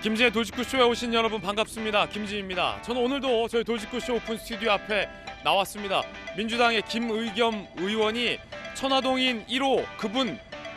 김진의 돌직구쇼에 오신 여러분 반갑습니다. 김진입니다. 저는 오늘도 저희 돌직구쇼 오픈 스튜디오 앞에 나왔습니다. 민주당의 김의겸 의원이 천화동인 1호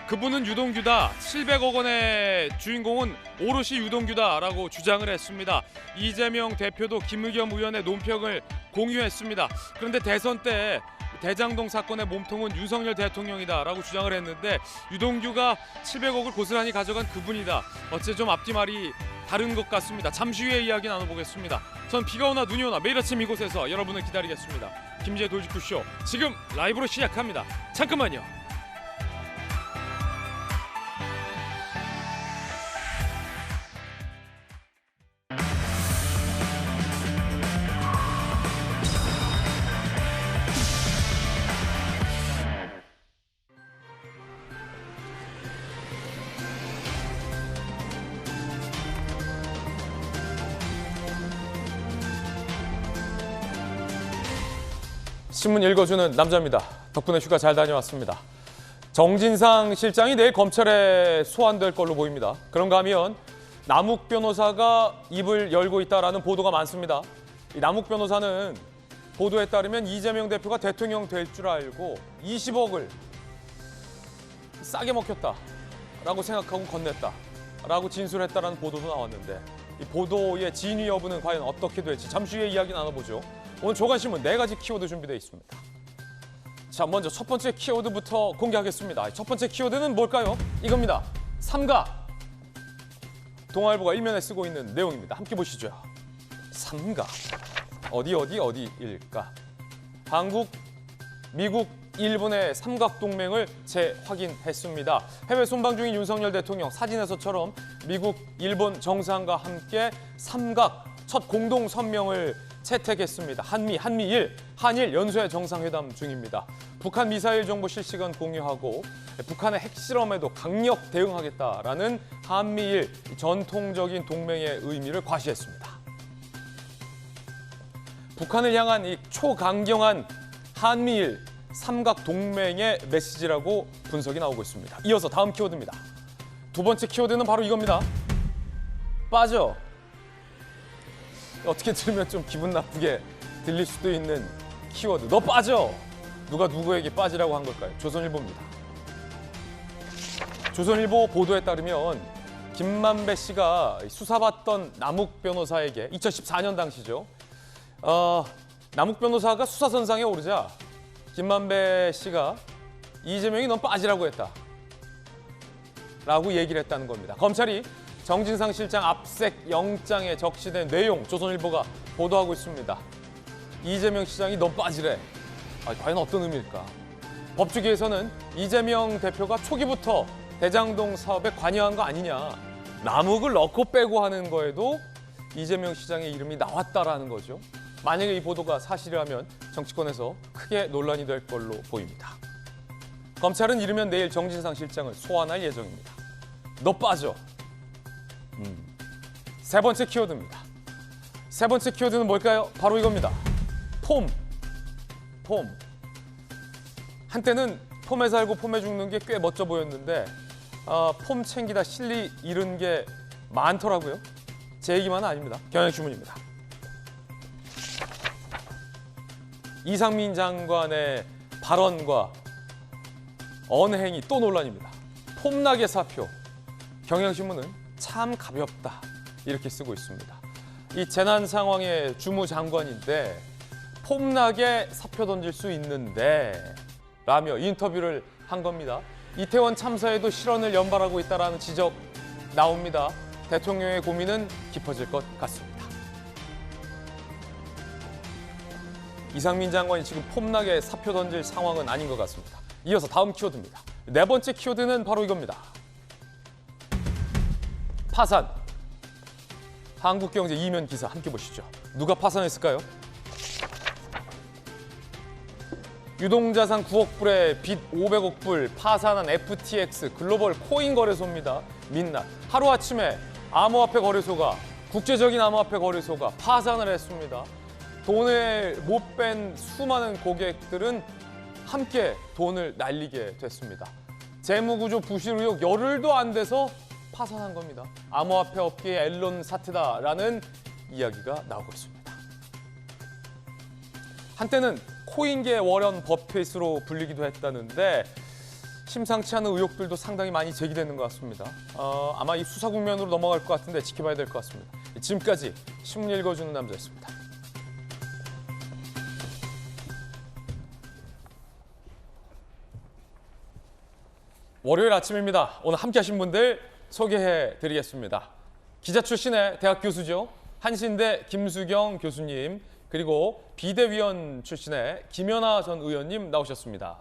그분은 유동규다. 700억 원의 주인공은 오롯이 유동규다라고 주장을 했습니다. 이재명 대표도 김의겸 의원의 논평을 공유했습니다. 그런데 대선 때 대장동 사건의 몸통은 윤석열 대통령이다라고 주장을 했는데 유동규가 700억을 고스란히 가져간 그분이다. 어째 좀 앞뒤말이 다른 것 같습니다. 잠시 후에 이야기 나눠보겠습니다. 전 비가 오나 눈이 오나 매일 아침 이곳에서 여러분을 기다리겠습니다. 김지의 돌직구쇼 지금 라이브로 시작합니다. 잠깐만요. 신문 읽어주는 남자입니다. 덕분에 휴가 잘 다녀왔습니다. 정진상 실장이 내일 검찰에 소환될 걸로 보입니다. 그런가 하면 남욱 변호사가 입을 열고 있다라는 보도가 많습니다. 이 남욱 변호사는 보도에 따르면 이재명 대표가 대통령 될 줄 알고 20억을 싸게 먹혔다라고 생각하고 건넸다라고 진술했다라는 보도도 나왔는데 이 보도의 진위 여부는 과연 어떻게 될지 잠시 후에 이야기 나눠보죠. 오늘 조간신문 4가지 키워드 준비되어 있습니다. 자, 먼저 첫 번째 키워드부터 공개하겠습니다. 첫 번째 키워드는 뭘까요? 이겁니다. 삼각. 동아일보가 일면에 쓰고 있는 내용입니다. 함께 보시죠. 삼각. 어디일까? 한국, 미국, 일본의 삼각동맹을 재확인했습니다. 해외 순방 중인 윤석열 대통령 사진에서처럼 미국, 일본 정상과 함께 삼각 첫 공동 성명을 채택했습니다. 한미일 연쇄 정상회담 중입니다. 북한 미사일 정보 실시간 공유하고 북한의 핵실험에도 강력 대응하겠다라는 한미일 전통적인 동맹의 의미를 과시했습니다. 북한을 향한 이 초강경한 한미일 삼각 동맹의 메시지라고 분석이 나오고 있습니다. 이어서 다음 키워드입니다. 두 번째 키워드는 바로 이겁니다. 빠져. 어떻게 들으면 좀 기분 나쁘게 들릴 수도 있는 키워드. 너 빠져. 누가 누구에게 빠지라고 한 걸까요? 조선일보입니다. 조선일보 보도에 따르면 김만배 씨가 수사받던 남욱 변호사에게 2014년 당시죠. 남욱 변호사가 수사선상에 오르자 김만배 씨가 이재명이 넌 빠지라고 했다 라고 얘기를 했다는 겁니다. 검찰이 정진상 실장 압색 영장에 적시된 내용 조선일보가 보도하고 있습니다. 이재명 시장이 넌 빠지래. 과연 어떤 의미일까? 법조계에서는 이재명 대표가 초기부터 대장동 사업에 관여한 거 아니냐. 남욱을 넣고 빼고 하는 거에도 이재명 시장의 이름이 나왔다라는 거죠. 만약에 이 보도가 사실이라면 정치권에서 크게 논란이 될 걸로 보입니다. 검찰은 이르면 내일 정진상 실장을 소환할 예정입니다. 너 빠져. 세 번째 키워드입니다. 세 번째 키워드는 뭘까요? 바로 이겁니다. 폼. 한때는 폼에 살고 폼에 죽는 게 꽤 멋져 보였는데 폼 챙기다 실리 잃은 게 많더라고요. 제 얘기만은 아닙니다. 경향신문입니다. 이상민 장관의 발언과 언행이 또 논란입니다. 폼나게 사표. 경향신문은 참 가볍다 이렇게 쓰고 있습니다. 이 재난 상황의 주무장관인데 폼나게 사표 던질 수 있는데 라며 인터뷰를 한 겁니다. 이태원 참사에도 실언을 연발하고 있다는 지적 나옵니다. 대통령의 고민은 깊어질 것 같습니다. 이상민 장관이 지금 폼나게 사표 던질 상황은 아닌 것 같습니다. 이어서 다음 키워드입니다. 네 번째 키워드는 바로 이겁니다. 파산. 한국경제 이면 기사 함께 보시죠. 누가 파산했을까요? 유동자산 9억 불에 빚 500억 불 파산한 FTX 글로벌 코인 거래소입니다. 민낯. 하루아침에 암호화폐 거래소가 국제적인 암호화폐 거래소가 파산을 했습니다. 돈을 못 뺀 수많은 고객들은 함께 돈을 날리게 됐습니다. 재무구조 부실 의혹 열흘도 안 돼서 파산한 겁니다. 암호화폐 업계의 앨런 사태다라는 이야기가 나오고 있습니다. 한때는 코인계 워런 버핏으로 불리기도 했다는데 심상치 않은 의혹들도 상당히 많이 제기되는 것 같습니다. 아마 이 수사 국면으로 넘어갈 것 같은데 지켜봐야 될 것 같습니다. 지금까지 신문 읽어주는 남자였습니다. 월요일 아침입니다. 오늘 함께 하신 분들 소개해드리겠습니다. 기자 출신의 대학 교수죠. 한신대 김수경 교수님, 그리고 비대위원 출신의 김연아 전 의원님 나오셨습니다.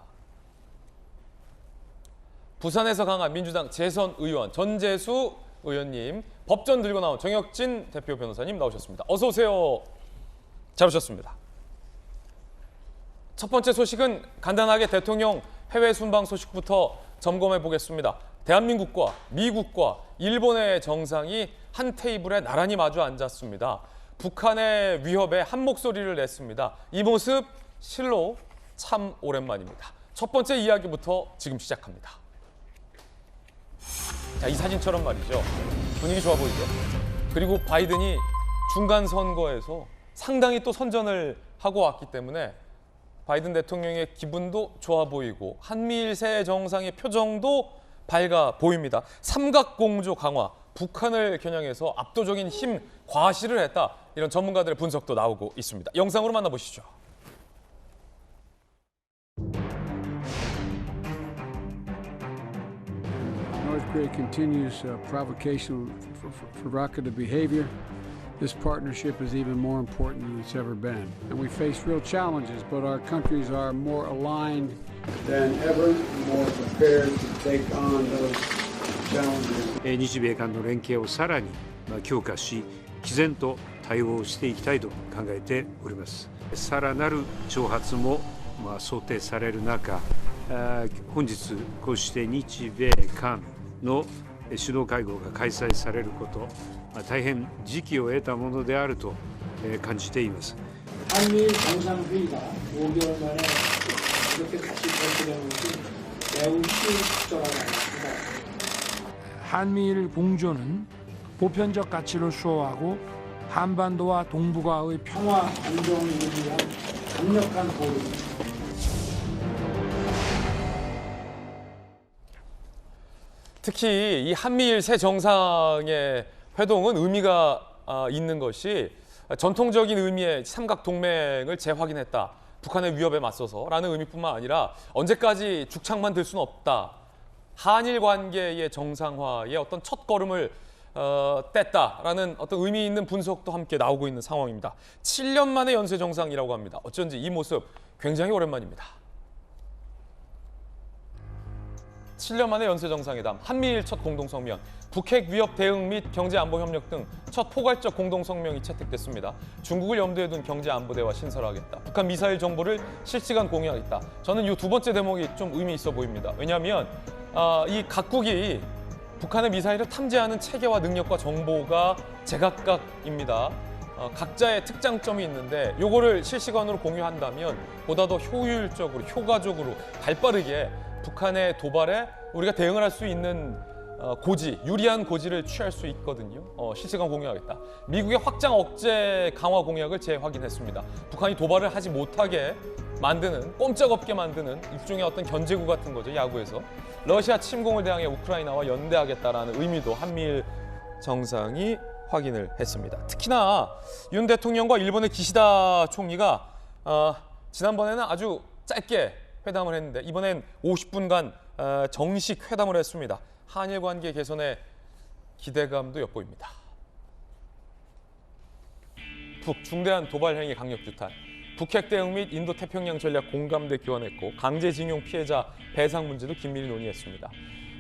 부산에서 강한 민주당 재선 의원 전재수 의원님, 법전 들고 나온 정혁진 대표 변호사님 나오셨습니다. 어서 오세요. 잘 오셨습니다. 첫 번째 소식은 간단하게 대통령 해외 순방 소식부터 점검해 보겠습니다. 대한민국과 미국과 일본의 정상이 한 테이블에 나란히 마주 앉았습니다. 북한의 위협에 한 목소리를 냈습니다. 이 모습 실로 참 오랜만입니다. 첫 번째 이야기부터 지금 시작합니다. 자, 이 사진처럼 말이죠. 분위기 좋아 보이죠? 그리고 바이든이 중간 선거에서 상당히 또 선전을 하고 왔기 때문에 바이든 대통령의 기분도 좋아 보이고 한미일 새 정상의 표정도 밝아 보입니다. 삼각공조 강화, 북한을 겨냥해서 압도적인 힘 과시를 했다. 이런 전문가들의 분석도 나오고 있습니다. 영상으로 만나보시죠. North Korea continues provocation for provocative behavior. This partnership is even more important than it's ever been. And we face real challenges, but our countries are more aligned than ever, more prepared to take on those challenges. 日米間の連携をさらに強化し、毅然と対応していきたいと考えております。さらなる挑発も想定される中、本日こうして日米韓の首脳会合が開催されること、大変時機を得たものであると感じています。 한미일 정상회의가 5개월 만에 이렇게 같이 개최되는 것은 매우 시의적절하다고 생각합니다. 한미일 공조는 보편적 가치를 수호하고 한반도와 동북아의 평화 안정을 위한 강력한 도움입니다. 특히 이 한미일 새 정상의 회동은 의미가 있는 것이 전통적인 의미의 삼각 동맹을 재확인했다. 북한의 위협에 맞서서라는 의미뿐만 아니라 언제까지 죽창만 들 수는 없다. 한일 관계의 정상화의 어떤 첫 걸음을 뗐다라는 어떤 의미 있는 분석도 함께 나오고 있는 상황입니다. 7년 만에 연쇄 정상이라고 합니다. 어쩐지 이 모습 굉장히 오랜만입니다. 7년 만에 연쇄 정상회담, 한미일 첫 공동성명, 북핵 위협 대응 및 경제 안보 협력 등 첫 포괄적 공동성명이 채택됐습니다. 중국을 염두에 둔 경제 안보 대화 신설하겠다. 북한 미사일 정보를 실시간 공유하겠다. 저는 이 두 번째 대목이 좀 의미 있어 보입니다. 왜냐하면 이 각국이 북한의 미사일을 탐지하는 체계와 능력과 정보가 제각각입니다. 각자의 특장점이 있는데 요거를 실시간으로 공유한다면 보다 더 효율적으로, 효과적으로, 발빠르게 북한의 도발에 우리가 대응을 할 수 있는 고지, 유리한 고지를 취할 수 있거든요. 실시간 공유하겠다. 미국의 확장 억제 강화 공약을 재확인했습니다. 북한이 도발을 하지 못하게 만드는, 꼼짝없게 만드는 일종의 어떤 견제구 같은 거죠, 야구에서. 러시아 침공을 대항해 우크라이나와 연대하겠다라는 의미도 한미일 정상이 확인을 했습니다. 특히나 윤 대통령과 일본의 기시다 총리가 지난번에는 아주 짧게 회담을 했는데 이번엔 50분간 정식 회담을 했습니다. 한일 관계 개선에 기대감도 엿보입니다. 북 중대한 도발 행위 강력 규탄, 북핵 대응 및 인도 태평양 전략 공감대 교환했고 강제징용 피해자 배상 문제도 긴밀히 논의했습니다.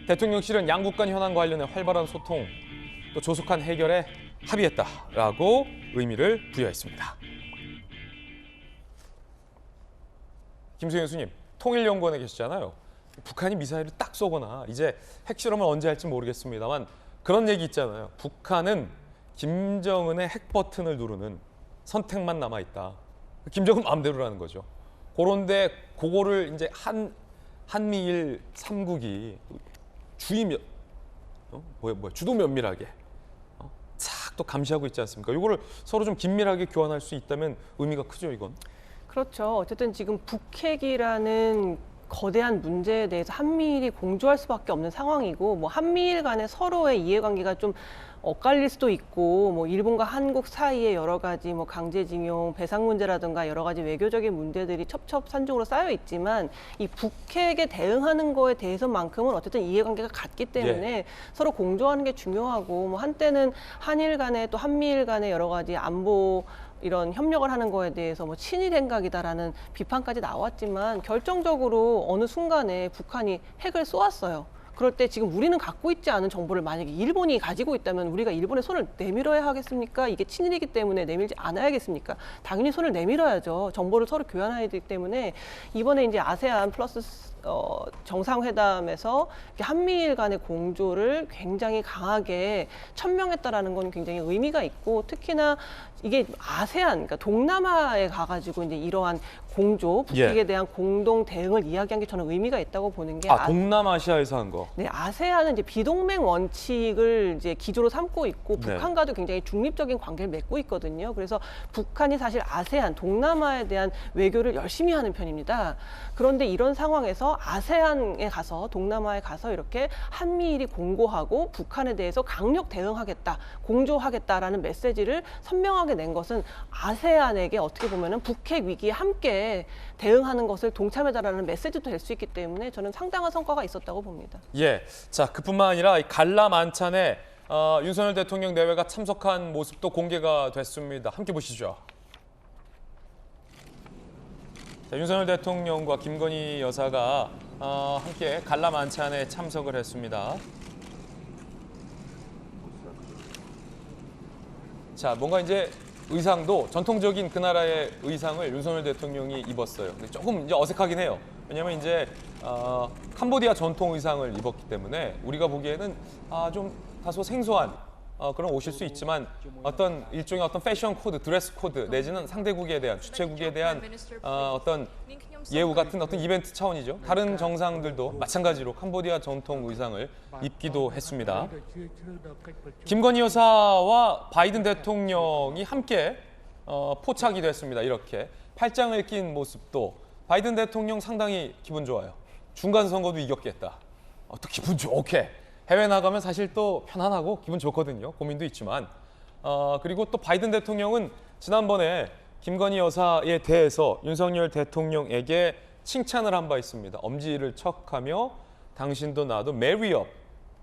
대통령실은 양국 간 현안 관련해 활발한 소통, 또 조속한 해결에 합의했다라고 의미를 부여했습니다. 김수현 교수님, 통일연구원에 계시잖아요. 북한이 미사일을 딱 쏘거나 이제 핵실험을 언제 할지 모르겠습니다만 그런 얘기 있잖아요. 북한은 김정은의 핵 버튼을 누르는 선택만 남아있다. 김정은 마음대로라는 거죠. 그런데 그거를 이제 한미일 3국이 주의 주도 면밀하게 착 또 감시하고 있지 않습니까? 이거를 서로 좀 긴밀하게 교환할 수 있다면 의미가 크죠, 이건. 그렇죠. 어쨌든 지금 북핵이라는 거대한 문제에 대해서 한미일이 공조할 수밖에 없는 상황이고, 뭐 한미일 간의 서로의 이해관계가 좀 엇갈릴 수도 있고, 뭐 일본과 한국 사이에 여러 가지 뭐 강제징용, 배상 문제라든가 여러 가지 외교적인 문제들이 첩첩산중으로 쌓여 있지만, 이 북핵에 대응하는 거에 대해서만큼은 어쨌든 이해관계가 같기 때문에 서로 공조하는 게 중요하고, 뭐 한때는 한일 간에 또 한미일 간에 여러 가지 안보 이런 협력을 하는 거에 대해서 뭐 친일 행각이다라는 비판까지 나왔지만, 결정적으로 어느 순간에 북한이 핵을 쏘았어요. 그럴 때 지금 우리는 갖고 있지 않은 정보를 만약에 일본이 가지고 있다면 우리가 일본의 손을 내밀어야 하겠습니까? 이게 친일이기 때문에 내밀지 않아야겠습니까? 당연히 손을 내밀어야죠. 정보를 서로 교환해야 되기 때문에 이번에 이제 아세안 플러스 정상회담에서 한미일 간의 공조를 굉장히 강하게 천명했다라는 건 굉장히 의미가 있고, 특히나 이게 아세안, 그러니까 동남아에 가가지고 이제 이러한 공조, 북핵에 대한 공동 대응을 이야기한 게 저는 의미가 있다고 보는 게, 동남아시아에서 한 거. 네, 아세안은 이제 비동맹 원칙을 이제 기조로 삼고 있고, 북한과도 굉장히 중립적인 관계를 맺고 있거든요. 그래서 북한이 사실 아세안, 동남아에 대한 외교를 열심히 하는 편입니다. 그런데 이런 상황에서 아세안에 가서, 동남아에 가서 이렇게 한미일이 공고하고 북한에 대해서 강력 대응하겠다, 공조하겠다라는 메시지를 선명하게 낸 것은 아세안에게 어떻게 보면은 북핵 위기에 함께 대응하는 것을 동참해달라는 메시지도 될 수 있기 때문에 저는 상당한 성과가 있었다고 봅니다. 예, 자 그뿐만 아니라 이 갈라 만찬에 윤석열 대통령 내외가 참석한 모습도 공개가 됐습니다. 함께 보시죠. 자, 윤석열 대통령과 김건희 여사가 함께 갈라 만찬에 참석을 했습니다. 자, 뭔가 이제 의상도 전통적인 그 나라의 의상을 윤석열 대통령이 입었어요. 근데 조금 이제 어색하긴 해요. 왜냐하면 이제 캄보디아 전통 의상을 입었기 때문에 우리가 보기에는 좀 다소 생소한 그런 옷일 수 있지만, 어떤 일종의 어떤 패션 코드, 드레스 코드 내지는 상대국에 대한, 주최국에 대한 어떤 예우 같은 어떤 이벤트 차원이죠. 다른 정상들도 마찬가지로 캄보디아 전통 의상을 입기도 했습니다. 김건희 여사와 바이든 대통령이 함께 포착이 됐습니다. 이렇게 팔짱을 낀 모습도 바이든 대통령 상당히 기분 좋아요. 중간 선거도 이겼겠다. 또 기분 좋게. 해외 나가면 사실 또 편안하고 기분 좋거든요. 고민도 있지만. 그리고 또 바이든 대통령은 지난번에 김건희 여사에 대해서 윤석열 대통령에게 칭찬을 한 바 있습니다. 엄지를 척하며 당신도 나도 메리업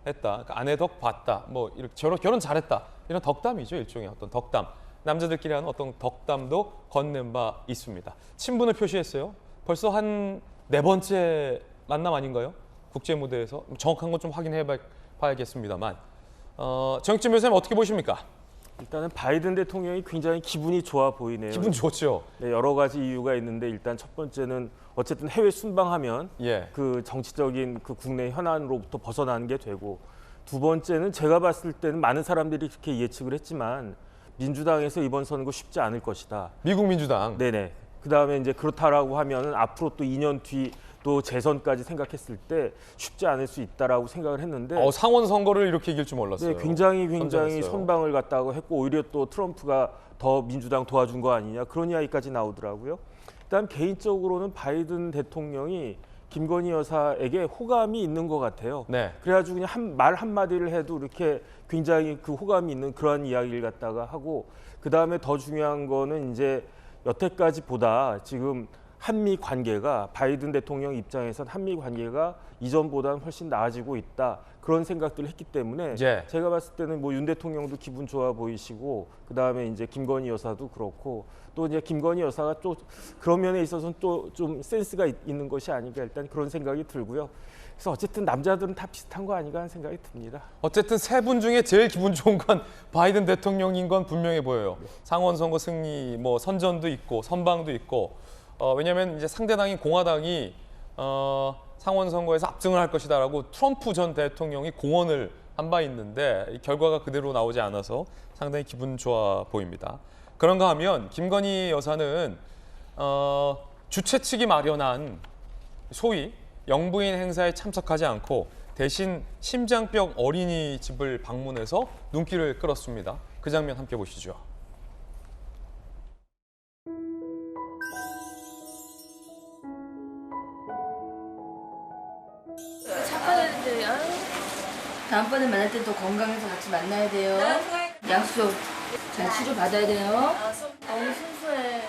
했다. 그러니까 아내 덕 봤다. 뭐 이렇게 결혼 잘했다. 이런 덕담이죠. 일종의 어떤 덕담. 남자들끼리 하는 어떤 덕담도 건넨 바 있습니다. 친분을 표시했어요. 벌써 한 4번째 만남 아닌가요? 국제 무대에서. 정확한 건 좀 확인해 봐야겠습니다만. 정익진 변호사님 어떻게 보십니까? 일단은 바이든 대통령이 굉장히 기분이 좋아 보이네요. 기분 좋죠. 네, 여러 가지 이유가 있는데, 일단 첫 번째는 어쨌든 해외 순방하면 그 정치적인 그 국내 현안으로부터 벗어나는 게 되고, 두 번째는 제가 봤을 때는 많은 사람들이 그렇게 예측을 했지만 민주당에서 이번 선거 쉽지 않을 것이다. 미국 민주당. 네네. 그다음에 이제 그렇다라고 하면은 앞으로 또 2년 뒤 또 재선까지 생각했을 때 쉽지 않을 수 있다라고 생각을 했는데, 상원 선거를 이렇게 이길 줄 몰랐어요. 네, 굉장히 선전했어요. 선방을 갔다고 했고, 오히려 또 트럼프가 더 민주당 도와준 거 아니냐, 그런 이야기까지 나오더라고요. 일단 개인적으로는 바이든 대통령이 김건희 여사에게 호감이 있는 것 같아요. 네. 그래가지고 그냥 말 한마디를 해도 이렇게 굉장히 그 호감이 있는 그런 이야기를 갖다가 하고, 그 다음에 더 중요한 거는 이제 여태까지보다 지금 한미 관계가, 바이든 대통령 입장에선 한미 관계가 이전보다는 훨씬 나아지고 있다, 그런 생각들을 했기 때문에 제가 봤을 때는 뭐 윤 대통령도 기분 좋아 보이시고, 그 다음에 이제 김건희 여사도 그렇고, 또 이제 김건희 여사가 또 그런 면에 있어서는 또 좀 센스가 있는 것이 아닌가, 일단 그런 생각이 들고요. 그래서 어쨌든 남자들은 다 비슷한 거 아닌가 하는 생각이 듭니다. 어쨌든 세 분 중에 제일 기분 좋은 건 바이든 대통령인 건 분명해 보여요. 상원 선거 승리, 뭐 선전도 있고 선방도 있고. 왜냐하면 이제 상대당인 공화당이 상원 선거에서 압승을 할 것이다라고 트럼프 전 대통령이 공언을 한 바 있는데, 이 결과가 그대로 나오지 않아서 상당히 기분 좋아 보입니다. 그런가 하면 김건희 여사는 주최 측이 마련한 소위 영부인 행사에 참석하지 않고 대신 심장병 어린이집을 방문해서 눈길을 끌었습니다. 그 장면 함께 보시죠. 착한 애들, 다음번에 만날 때 또 건강해서 같이 만나야 돼요. 약속. 잘 치료 받아야 돼요. 너무 순수해.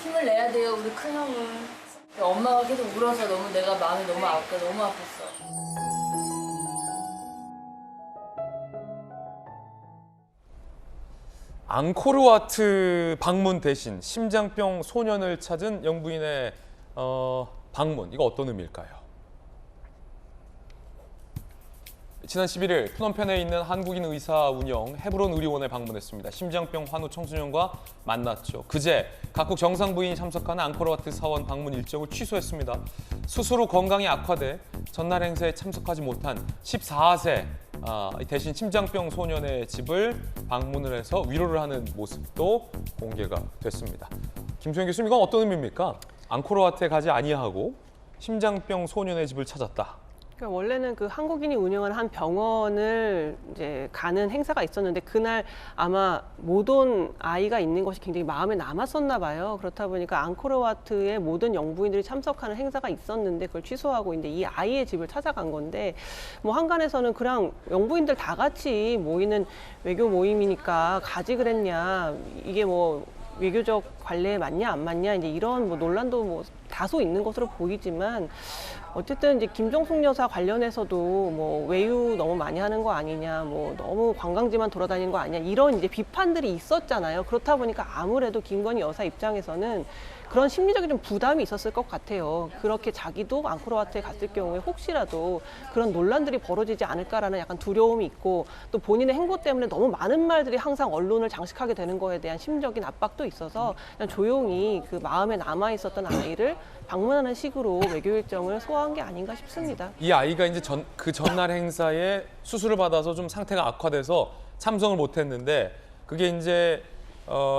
힘을 내야 돼요, 우리 큰 형은. 엄마가 계속 울어서 너무 내가 마음이 너무 아팠어. 앙코르와트 방문 대신 심장병 소년을 찾은 영부인의 방문, 이거 어떤 의미일까요? 지난 11일 프놈펜에 있는 한국인 의사 운영 헤브론 의료원에 방문했습니다. 심장병 환우 청소년과 만났죠. 그제 각국 정상 부인이 참석하는 앙코르와트 사원 방문 일정을 취소했습니다. 수술 후 건강이 악화돼 전날 행사에 참석하지 못한 14세 대신 심장병 소년의 집을 방문을 해서 위로를 하는 모습도 공개가 됐습니다. 김소영 교수님, 이건 어떤 의미입니까? 앙코르와트에 가지 아니하고 심장병 소년의 집을 찾았다. 그러니까 원래는 그 한국인이 운영하는 한 병원을 이제 가는 행사가 있었는데 그날 아마 못 온 아이가 있는 것이 굉장히 마음에 남았었나 봐요. 그렇다 보니까 앙코르와트의 모든 영부인들이 참석하는 행사가 있었는데 그걸 취소하고 이제 이 아이의 집을 찾아간 건데 뭐 한간에서는 그냥 영부인들 다 같이 모이는 외교 모임이니까 가지 그랬냐, 이게 뭐 외교적 관례에 맞냐 안 맞냐 이제 이런 뭐 논란도 뭐 다소 있는 것으로 보이지만 어쨌든 이제 김정숙 여사 관련해서도 뭐 외유 너무 많이 하는 거 아니냐, 뭐 너무 관광지만 돌아다니는 거 아니냐 이런 이제 비판들이 있었잖아요. 그렇다 보니까 아무래도 김건희 여사 입장에서는 그런 심리적인 좀 부담이 있었을 것 같아요. 그렇게 자기도 앙코르와트에 갔을 경우에 혹시라도 그런 논란들이 벌어지지 않을까라는 약간 두려움이 있고 또 본인의 행보 때문에 너무 많은 말들이 항상 언론을 장식하게 되는 거에 대한 심적인 압박도 있어서 그냥 조용히 그 마음에 남아 있었던 아이를 방문하는 식으로 외교 일정을 소화한 게 아닌가 싶습니다. 이 아이가 이제 그 전날 행사에 수술을 받아서 좀 상태가 악화돼서 참석을 못했는데 그게 이제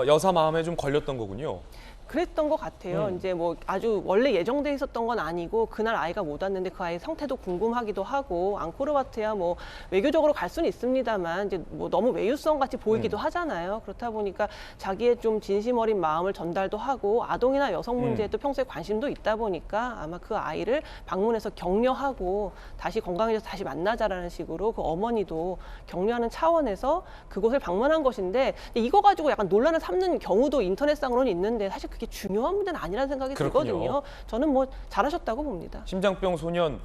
여사 마음에 좀 걸렸던 거군요. 그랬던 것 같아요. 이제 뭐 아주 원래 예정돼 있었던 건 아니고 그날 아이가 못 왔는데 그 아이 상태도 궁금하기도 하고 앙코르와트야 뭐 외교적으로 갈 수는 있습니다만 이제 뭐 너무 외유성 같이 보이기도 하잖아요. 그렇다 보니까 자기의 좀 진심 어린 마음을 전달도 하고 아동이나 여성 문제에 또 평소에 관심도 있다 보니까 아마 그 아이를 방문해서 격려하고 다시 건강해져서 다시 만나자라는 식으로 그 어머니도 격려하는 차원에서 그곳을 방문한 것인데 이거 가지고 약간 논란을 삼는 경우도 인터넷상으로는 있는데 사실 그게 중요한 문제는 아니라는 생각이 그렇군요. 들거든요. 저는 뭐 잘하셨다고 봅니다. 심장병 소년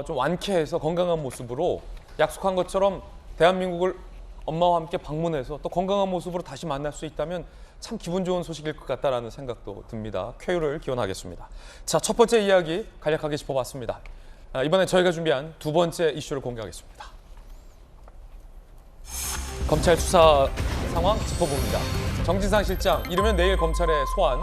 좀 완쾌해서 건강한 모습으로 약속한 것처럼 대한민국을 엄마와 함께 방문해서 또 건강한 모습으로 다시 만날 수 있다면 참 기분 좋은 소식일 것 같다라는 생각도 듭니다. 쾌유를 기원하겠습니다. 자, 첫 번째 이야기 간략하게 짚어봤습니다. 이번에 저희가 준비한 두 번째 이슈를 공개하겠습니다. 검찰 수사 상황 짚어봅니다. 정진상 실장, 이르면 내일 검찰에 소환,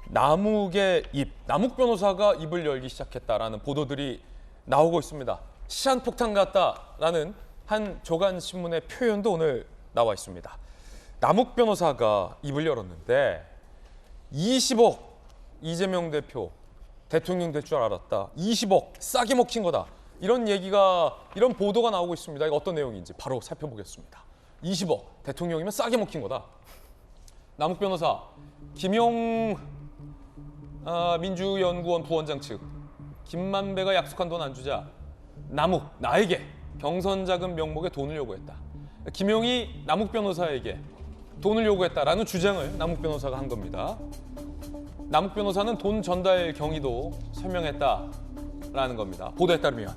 남욱의 입, 남욱 변호사가 입을 열기 시작했다라는 보도들이 나오고 있습니다. 시한폭탄 같다라는 한 조간 신문의 표현도 오늘 나와 있습니다. 남욱 변호사가 입을 열었는데 20억 이재명 대표 대통령 될 줄 알았다. 20억 싸게 먹힌 거다. 이런 보도가 나오고 있습니다. 이거 어떤 내용인지 바로 살펴보겠습니다. 20억 대통령이면 싸게 먹힌 거다. 남욱 변호사, 김용 민주연구원 부원장 측, 김만배가 약속한 돈 안 주자 남욱, 나에게 경선 자금 명목에 돈을 요구했다. 김용이 남욱 변호사에게 돈을 요구했다라는 주장을 남욱 변호사가 한 겁니다. 남욱 변호사는 돈 전달 경위도 설명했다라는 겁니다. 보도에 따르면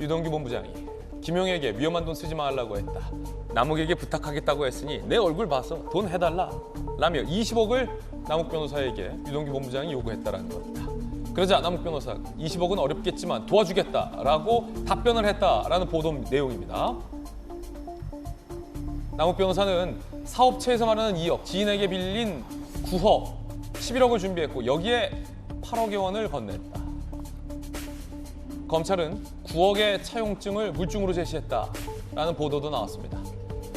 유동규 본부장이 김용에게 위험한 돈 쓰지 말라고 했다. 남욱에게 부탁하겠다고 했으니 내 얼굴 봐서 돈 해달라 라며 20억을 남욱 변호사에게 유동규 본부장이 요구했다라는 겁니다. 그러자 남욱 변호사 20억은 어렵겠지만 도와주겠다라고 답변을 했다라는 보도 내용입니다. 남욱 변호사는 사업체에서 말하는 2억, 지인에게 빌린 9억, 11억을 준비했고 여기에 8억여 원을 건넸다. 검찰은 9억의 차용증을 물증으로 제시했다라는 보도도 나왔습니다.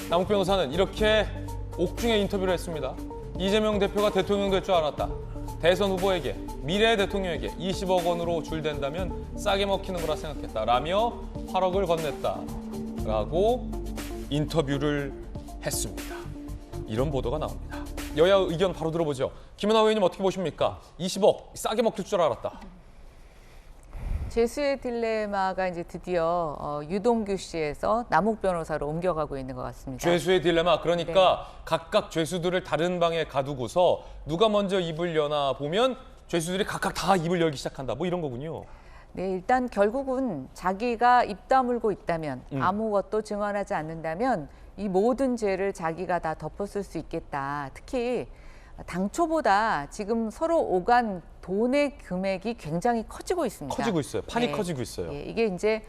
남욱 변호사는 이렇게 옥중에 인터뷰를 했습니다. 이재명 대표가 대통령 될 줄 알았다. 대선 후보에게, 미래 대통령에게 20억 원으로 줄댄다면 싸게 먹히는 거라 생각했다라며 8억을 건넸다라고 인터뷰를 했습니다. 이런 보도가 나옵니다. 여야 의견 바로 들어보죠. 김은하 의원님 어떻게 보십니까? 20억 싸게 먹힐 줄 알았다. 죄수의 딜레마가 이제 드디어 유동규 씨에서 남욱 변호사로 옮겨가고 있는 것 같습니다. 죄수의 딜레마, 그러니까 각각 죄수들을 다른 방에 가두고서 누가 먼저 입을 여나 보면 죄수들이 각각 다 입을 열기 시작한다. 뭐 이런 거군요. 네, 일단 결국은 자기가 입 다물고 있다면 아무것도 증언하지 않는다면 이 모든 죄를 자기가 다 덮었을 수 있겠다. 특히 당초보다 지금 서로 오간 돈의 금액이 굉장히 커지고 있습니다. 커지고 있어요. 판이 네. 커지고 있어요. 예, 이게 이제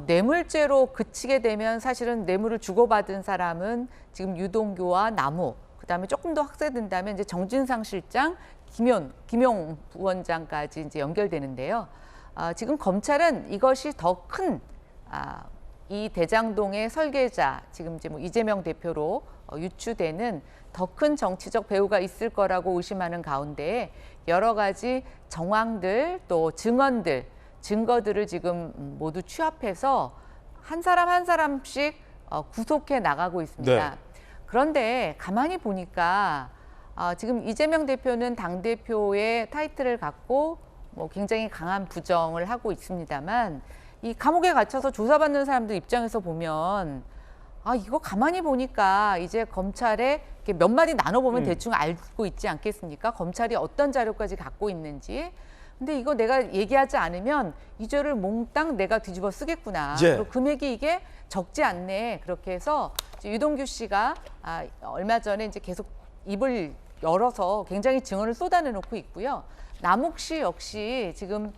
뇌물죄로 그치게 되면 사실은 뇌물을 주고받은 사람은 지금 유동규와 남욱, 그다음에 조금 더 확대된다면 이제 정진상 실장, 김용 부원장까지 이제 연결되는데요. 지금 검찰은 이것이 더 큰 이 대장동의 설계자, 지금 이제 뭐 이재명 대표로 유추되는 더 큰 정치적 배후가 있을 거라고 의심하는 가운데 여러 가지 정황들 또 증언들, 증거들을 지금 모두 취합해서 한 사람 한 사람씩 구속해 나가고 있습니다. 네. 그런데 가만히 보니까 지금 이재명 대표는 당대표의 타이틀을 갖고 뭐 굉장히 강한 부정을 하고 있습니다만 이 감옥에 갇혀서 조사받는 사람들 입장에서 보면 이거 가만히 보니까 이제 검찰에 이렇게 몇 마디 나눠보면 대충 알고 있지 않겠습니까? 검찰이 어떤 자료까지 갖고 있는지. 근데 이거 내가 얘기하지 않으면 이 죄를 몽땅 내가 뒤집어 쓰겠구나. 예. 그리고 금액이 이게 적지 않네. 그렇게 해서 유동규 씨가 얼마 전에 이제 계속 입을 열어서 굉장히 증언을 쏟아내놓고 있고요. 남욱 씨 역시 지금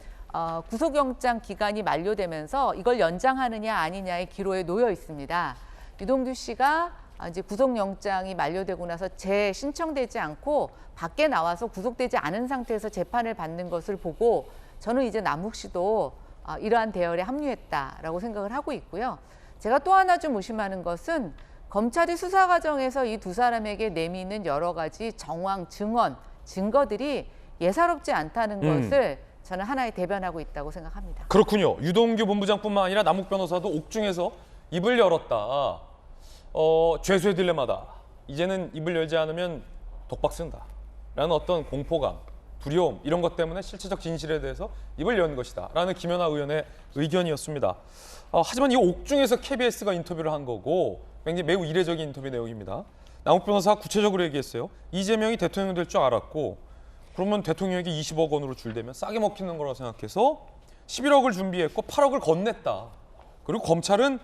구속영장 기간이 만료되면서 이걸 연장하느냐 아니냐의 기로에 놓여 있습니다. 유동규 씨가 이제 구속영장이 만료되고 나서 재신청되지 않고 밖에 나와서 구속되지 않은 상태에서 재판을 받는 것을 보고 저는 이제 남욱 씨도 이러한 대열에 합류했다라고 생각을 하고 있고요. 제가 또 하나 좀 의심하는 것은 검찰이 수사 과정에서 이 두 사람에게 내미는 여러 가지 정황, 증언, 증거들이 예사롭지 않다는 것을 저는 하나의 대변하고 있다고 생각합니다. 그렇군요. 유동규 본부장뿐만 아니라 남욱 변호사도 옥중에서 입을 열었다. 죄수의 딜레마다. 이제는 입을 열지 않으면 독박 쓴다. 라는 어떤 공포감, 두려움 이런 것 때문에 실체적 진실에 대해서 입을 연 것이다. 라는 김연아 의원의 의견이었습니다. 하지만 이 옥중에서 KBS가 인터뷰를 한 거고 굉장히 매우 이례적인 인터뷰 내용입니다. 남욱 변호사가 구체적으로 얘기했어요. 이재명이 대통령 될 줄 알았고 그러면 대통령에게 20억 원으로 줄대면 싸게 먹히는 거라고 생각해서 11억을 준비했고 8억을 건넸다. 그리고 검찰은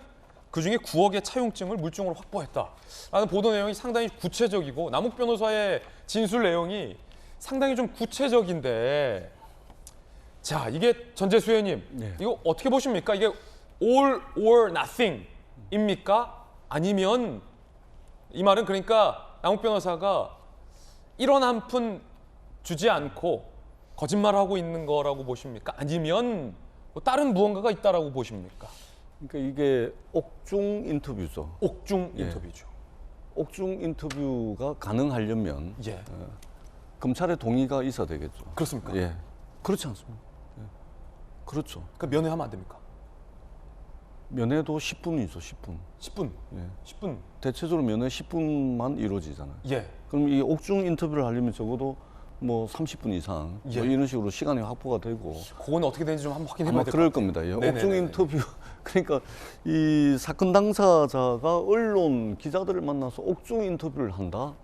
그중에 9억의 차용증을 물증으로 확보했다. 라는 보도 내용이 상당히 구체적이고 남욱 변호사의 진술 내용이 상당히 좀 구체적인데 자, 이게 전재수 의원님, 네. 이거 어떻게 보십니까? 이게 all or nothing입니까? 아니면 이 말은 그러니까 남욱 변호사가 1원 한 푼 주지 않고 거짓말하고 있는 거라고 보십니까? 아니면 뭐 다른 무언가가 있다라고 보십니까? 그러니까 이게 옥중 인터뷰죠. 옥중 인터뷰죠. 옥중 인터뷰가 가능하려면 예. 검찰의 동의가 있어야 되겠죠. 그렇습니까? 예. 그렇지 않습니까? 예. 그렇죠. 그러니까 면회하면 안 됩니까? 면회도 10분이죠, 10분. 10분. 예. 10분. 대체적으로 면회 10분만 이루어지잖아요. 예. 그럼 이 옥중 인터뷰를 하려면 적어도 뭐 30분 이상 예. 뭐 이런 식으로 시간이 확보가 되고 그건 어떻게 되는지 좀 한번 확인해 봐야 아마 될 것 그럴 같아요. 겁니다. 예. 네네네네. 옥중 인터뷰 그러니까 이 사건 당사자가 언론 기자들을 만나서 옥중 인터뷰를 한다.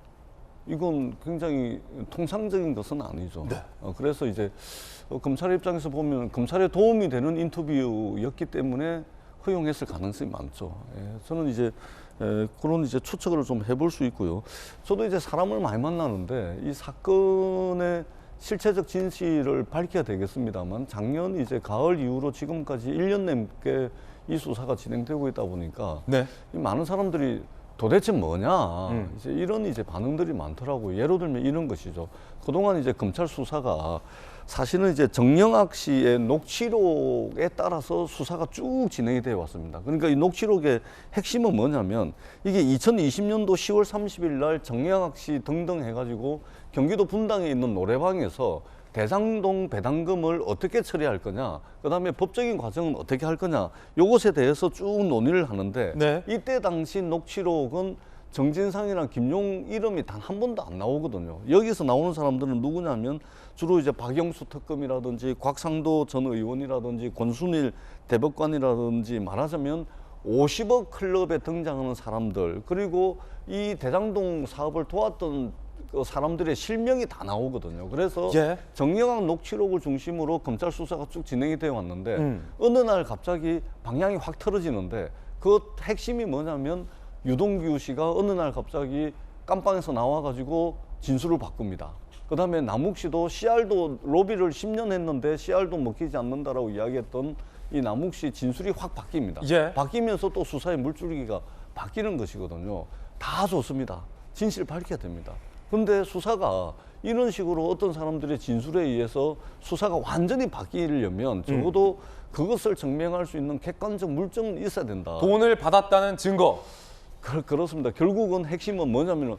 이건 굉장히 통상적인 것은 아니죠. 네. 그래서 이제 검찰 입장에서 보면 검찰에 도움이 되는 인터뷰였기 때문에 허용했을 가능성이 많죠. 예. 저는 이제 그런 이제 추측을 좀 해볼 수 있고요. 저도 이제 사람을 많이 만나는데 이 사건의 실체적 진실을 밝혀야 되겠습니다만 작년 이제 가을 이후로 지금까지 1년 넘게 이 수사가 진행되고 있다 보니까 네. 이 많은 사람들이 도대체 뭐냐 이제 이런 이제 반응들이 많더라고요. 예로 들면 이런 것이죠. 그동안 이제 검찰 수사가 사실은 이제 정영학 씨의 녹취록에 따라서 수사가 쭉 진행이 되어 왔습니다. 그러니까 이 녹취록의 핵심은 뭐냐면 이게 2020년도 10월 30일 날 정영학 씨 등등 해가지고 경기도 분당에 있는 노래방에서 대장동 배당금을 어떻게 처리할 거냐, 그다음에 법적인 과정은 어떻게 할 거냐, 요것에 대해서 쭉 논의를 하는데 네. 이때 당시 녹취록은 정진상이랑 김용 이름이 단 한 번도 안 나오거든요. 여기서 나오는 사람들은 누구냐면 주로 이제 박영수 특검이라든지 곽상도 전 의원이라든지 권순일 대법관이라든지 말하자면 50억 클럽에 등장하는 사람들, 그리고 이 대장동 사업을 도왔던 그 사람들의 실명이 다 나오거든요. 그래서 예. 정영학 녹취록을 중심으로 검찰 수사가 쭉 진행이 되어 왔는데 어느 날 갑자기 방향이 확 틀어지는데 그 핵심이 뭐냐면 유동규 씨가 어느 날 갑자기 깜빵에서 나와가지고 진술을 바꿉니다. 그 다음에 남욱 씨도 CR도 로비를 10년 했는데 CR도 먹히지 않는다라고 이야기했던 이 남욱 씨 진술이 확 바뀝니다. 예. 바뀌면서 또 수사의 물줄기가 바뀌는 것이거든요. 다 좋습니다. 진실 밝혀야 됩니다. 근데 수사가 이런 식으로 어떤 사람들의 진술에 의해서 수사가 완전히 바뀌려면 적어도 그것을 증명할 수 있는 객관적 물증은 있어야 된다. 돈을 받았다는 증거. 그렇습니다. 결국은 핵심은 뭐냐면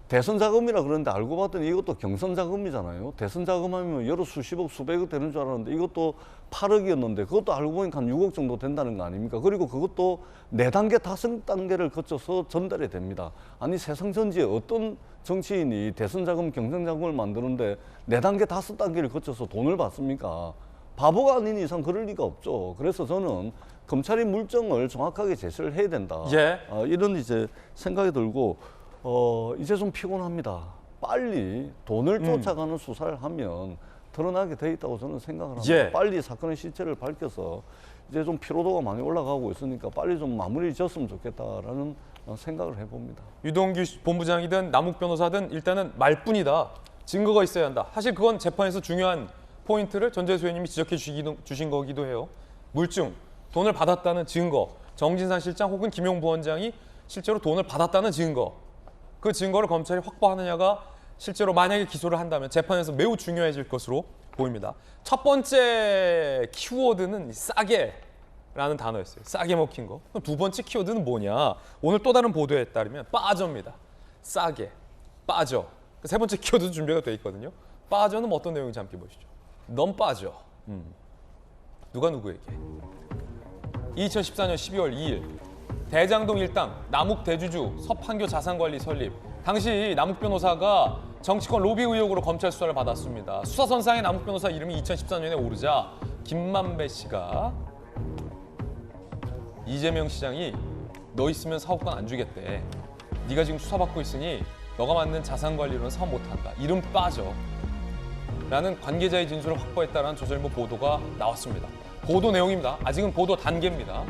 대선 자금이라 그러는데 알고 봤더니 이것도 경선 자금이잖아요. 대선 자금하면 여러 수십억 수백억 되는 줄 알았는데 이것도 8억이었는데 그것도 알고 보니까 한 6억 정도 된다는 거 아닙니까? 그리고 그것도 4단계 5단계를 거쳐서 전달이 됩니다. 아니 세상 전지에 어떤 정치인이 대선 자금 경선 자금을 만드는데 4단계 5단계를 거쳐서 돈을 받습니까? 바보가 아닌 이상 그럴 리가 없죠. 그래서 저는 검찰이 물증을 정확하게 제시를 해야 된다. 예. 이런 이제 생각이 들고 이제 좀 피곤합니다. 빨리 돈을 쫓아가는 수사를 하면 드러나게 돼 있다고 저는 생각을 합니다. 예. 빨리 사건의 실체를 밝혀서 이제 좀 피로도가 많이 올라가고 있으니까 빨리 좀 마무리 지었으면 좋겠다라는 생각을 해봅니다. 유동규 본부장이든 남욱 변호사든 일단은 말뿐이다. 증거가 있어야 한다. 사실 그건 재판에서 중요한 포인트를 전재수 의원님이 지적해 주신 거기도 해요. 물증, 돈을 받았다는 증거, 정진상 실장 혹은 김용 부원장이 실제로 돈을 받았다는 증거, 그 증거를 검찰이 확보하느냐가 실제로 만약에 기소를 한다면 재판에서 매우 중요해질 것으로 보입니다. 첫 번째 키워드는 싸게라는 단어였어요. 싸게 먹힌 거. 그럼 두 번째 키워드는 뭐냐? 오늘 또 다른 보도에 따르면 빠져입니다. 싸게, 빠져. 세 번째 키워드도 준비가 돼 있거든요. 빠져는 어떤 내용인지 함께 보시죠. 넌 빠져. 누가 누구에게? 2014년 12월 2일 대장동 일당 남욱 대주주 서판교 자산관리 설립. 당시 남욱 변호사가 정치권 로비 의혹으로 검찰 수사를 받았습니다. 수사선상에 남욱 변호사 이름이 2014년에 오르자 김만배 씨가 이재명 시장이 너 있으면 사업권 안 주겠대. 네가 지금 수사받고 있으니 너가 맡는 자산관리로는 사업 못한다. 이름 빠져. 라는 관계자의 진술을 확보했다는 조선일보 보도가 나왔습니다. 보도 내용입니다. 아직은 보도 단계입니다.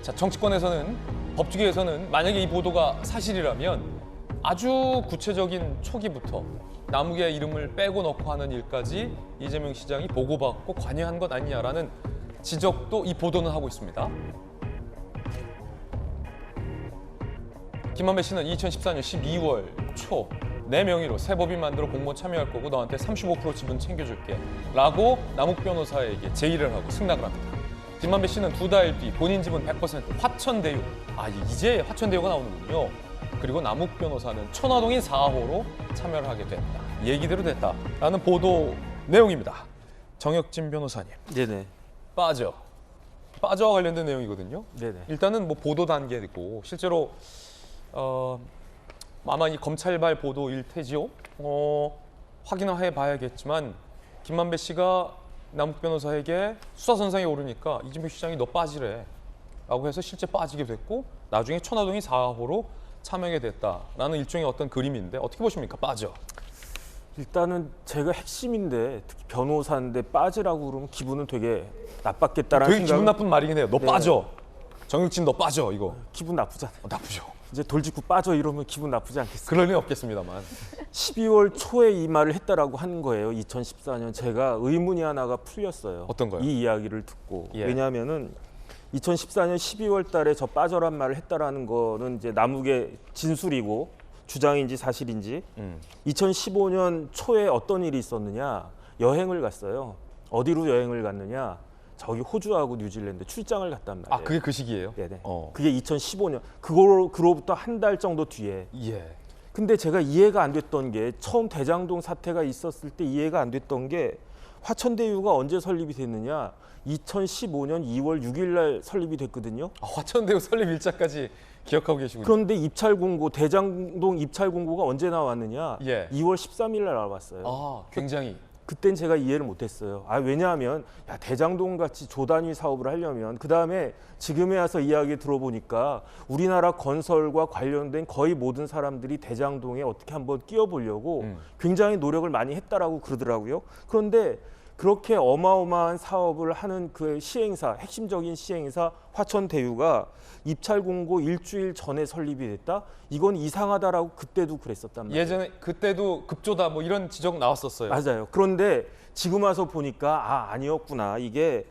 자, 정치권에서는, 법조계에서는 만약에 이 보도가 사실이라면 아주 구체적인 초기부터 남욱의 이름을 빼고 넣고 하는 일까지 이재명 시장이 보고받고 관여한 것 아니냐라는 지적도 이 보도는 하고 있습니다. 김만배 씨는 2014년 12월 초 내 명의로 새 법인 만들어 공무원 참여할 거고 너한테 35% 지분 챙겨줄게 라고 남욱 변호사에게 제의를 하고 승낙을 합니다. 김만배 씨는 2달 뒤 본인 지분 100% 화천대유, 이제 화천대유가 나오는군요. 그리고 남욱 변호사는 천화동인 4호로 참여를 하게 됐다. 얘기대로 됐다라는 보도 내용입니다. 정혁진 변호사님. 네네. 빠져와 관련된 내용이거든요. 네네. 일단은 뭐 보도 단계고 실제로 아마 이 검찰발 보도일 테지요. 확인해 봐야겠지만 김만배 씨가 남욱 변호사에게 수사선상에 오르니까 이재명 시장이 너 빠지래 라고 해서 실제 빠지게 됐고 나중에 천화동이 4호로 참여하게 됐다라는 일종의 어떤 그림인데 어떻게 보십니까? 빠져. 일단은 제가 핵심인데 특히 변호사인데 빠지라고 그러면 기분은 되게 나빴겠다라는 되게 기분 나쁜 말이긴 해요. 너 네. 빠져. 정혁진 너 빠져 이거. 기분 나쁘잖아요. 나쁘죠. 이제 돌직구 빠져 이러면 기분 나쁘지 않겠어요? 그럴 리 없겠습니다만. 12월 초에 이 말을 했다라고 하는 거예요. 2014년 제가 의문이 하나가 풀렸어요. 어떤 거요? 이 이야기를 듣고. 예. 왜냐하면은 2014년 12월 달에 저 빠져란 말을 했다라는 거는 이제 남욱의 진술이고 주장인지 사실인지 2015년 초에 어떤 일이 있었느냐. 여행을 갔어요. 어디로 여행을 갔느냐. 저기 호주하고 뉴질랜드 출장을 갔단 말이에요. 그게 그 시기예요? 네네. 그게 2015년. 그로부터 한 달 정도 뒤에. 예. 근데 제가 이해가 안 됐던 게 처음 대장동 사태가 있었을 때 이해가 안 됐던 게 화천대유가 언제 설립이 됐느냐? 2015년 2월 6일 날 설립이 됐거든요. 화천대유 설립 일자까지 기억하고 계시군요. 그런데 입찰 공고, 대장동 입찰 공고가 언제 나왔느냐? 예. 2월 13일 날 나왔어요. 아, 굉장히. 그땐 제가 이해를 못했어요. 왜냐하면 대장동 같이 조단위 사업을 하려면 그 다음에 지금에 와서 이야기 들어보니까 우리나라 건설과 관련된 거의 모든 사람들이 대장동에 어떻게 한번 끼워보려고 굉장히 노력을 많이 했다라고 그러더라고요. 그런데 그렇게 어마어마한 사업을 하는 그 시행사, 핵심적인 시행사 화천대유가 입찰 공고 일주일 전에 설립이 됐다? 이건 이상하다라고 그때도 그랬었단 말이에요. 예전에 그때도 급조다 뭐 이런 지적 나왔었어요. 맞아요. 그런데 지금 와서 보니까 아니었구나. 이게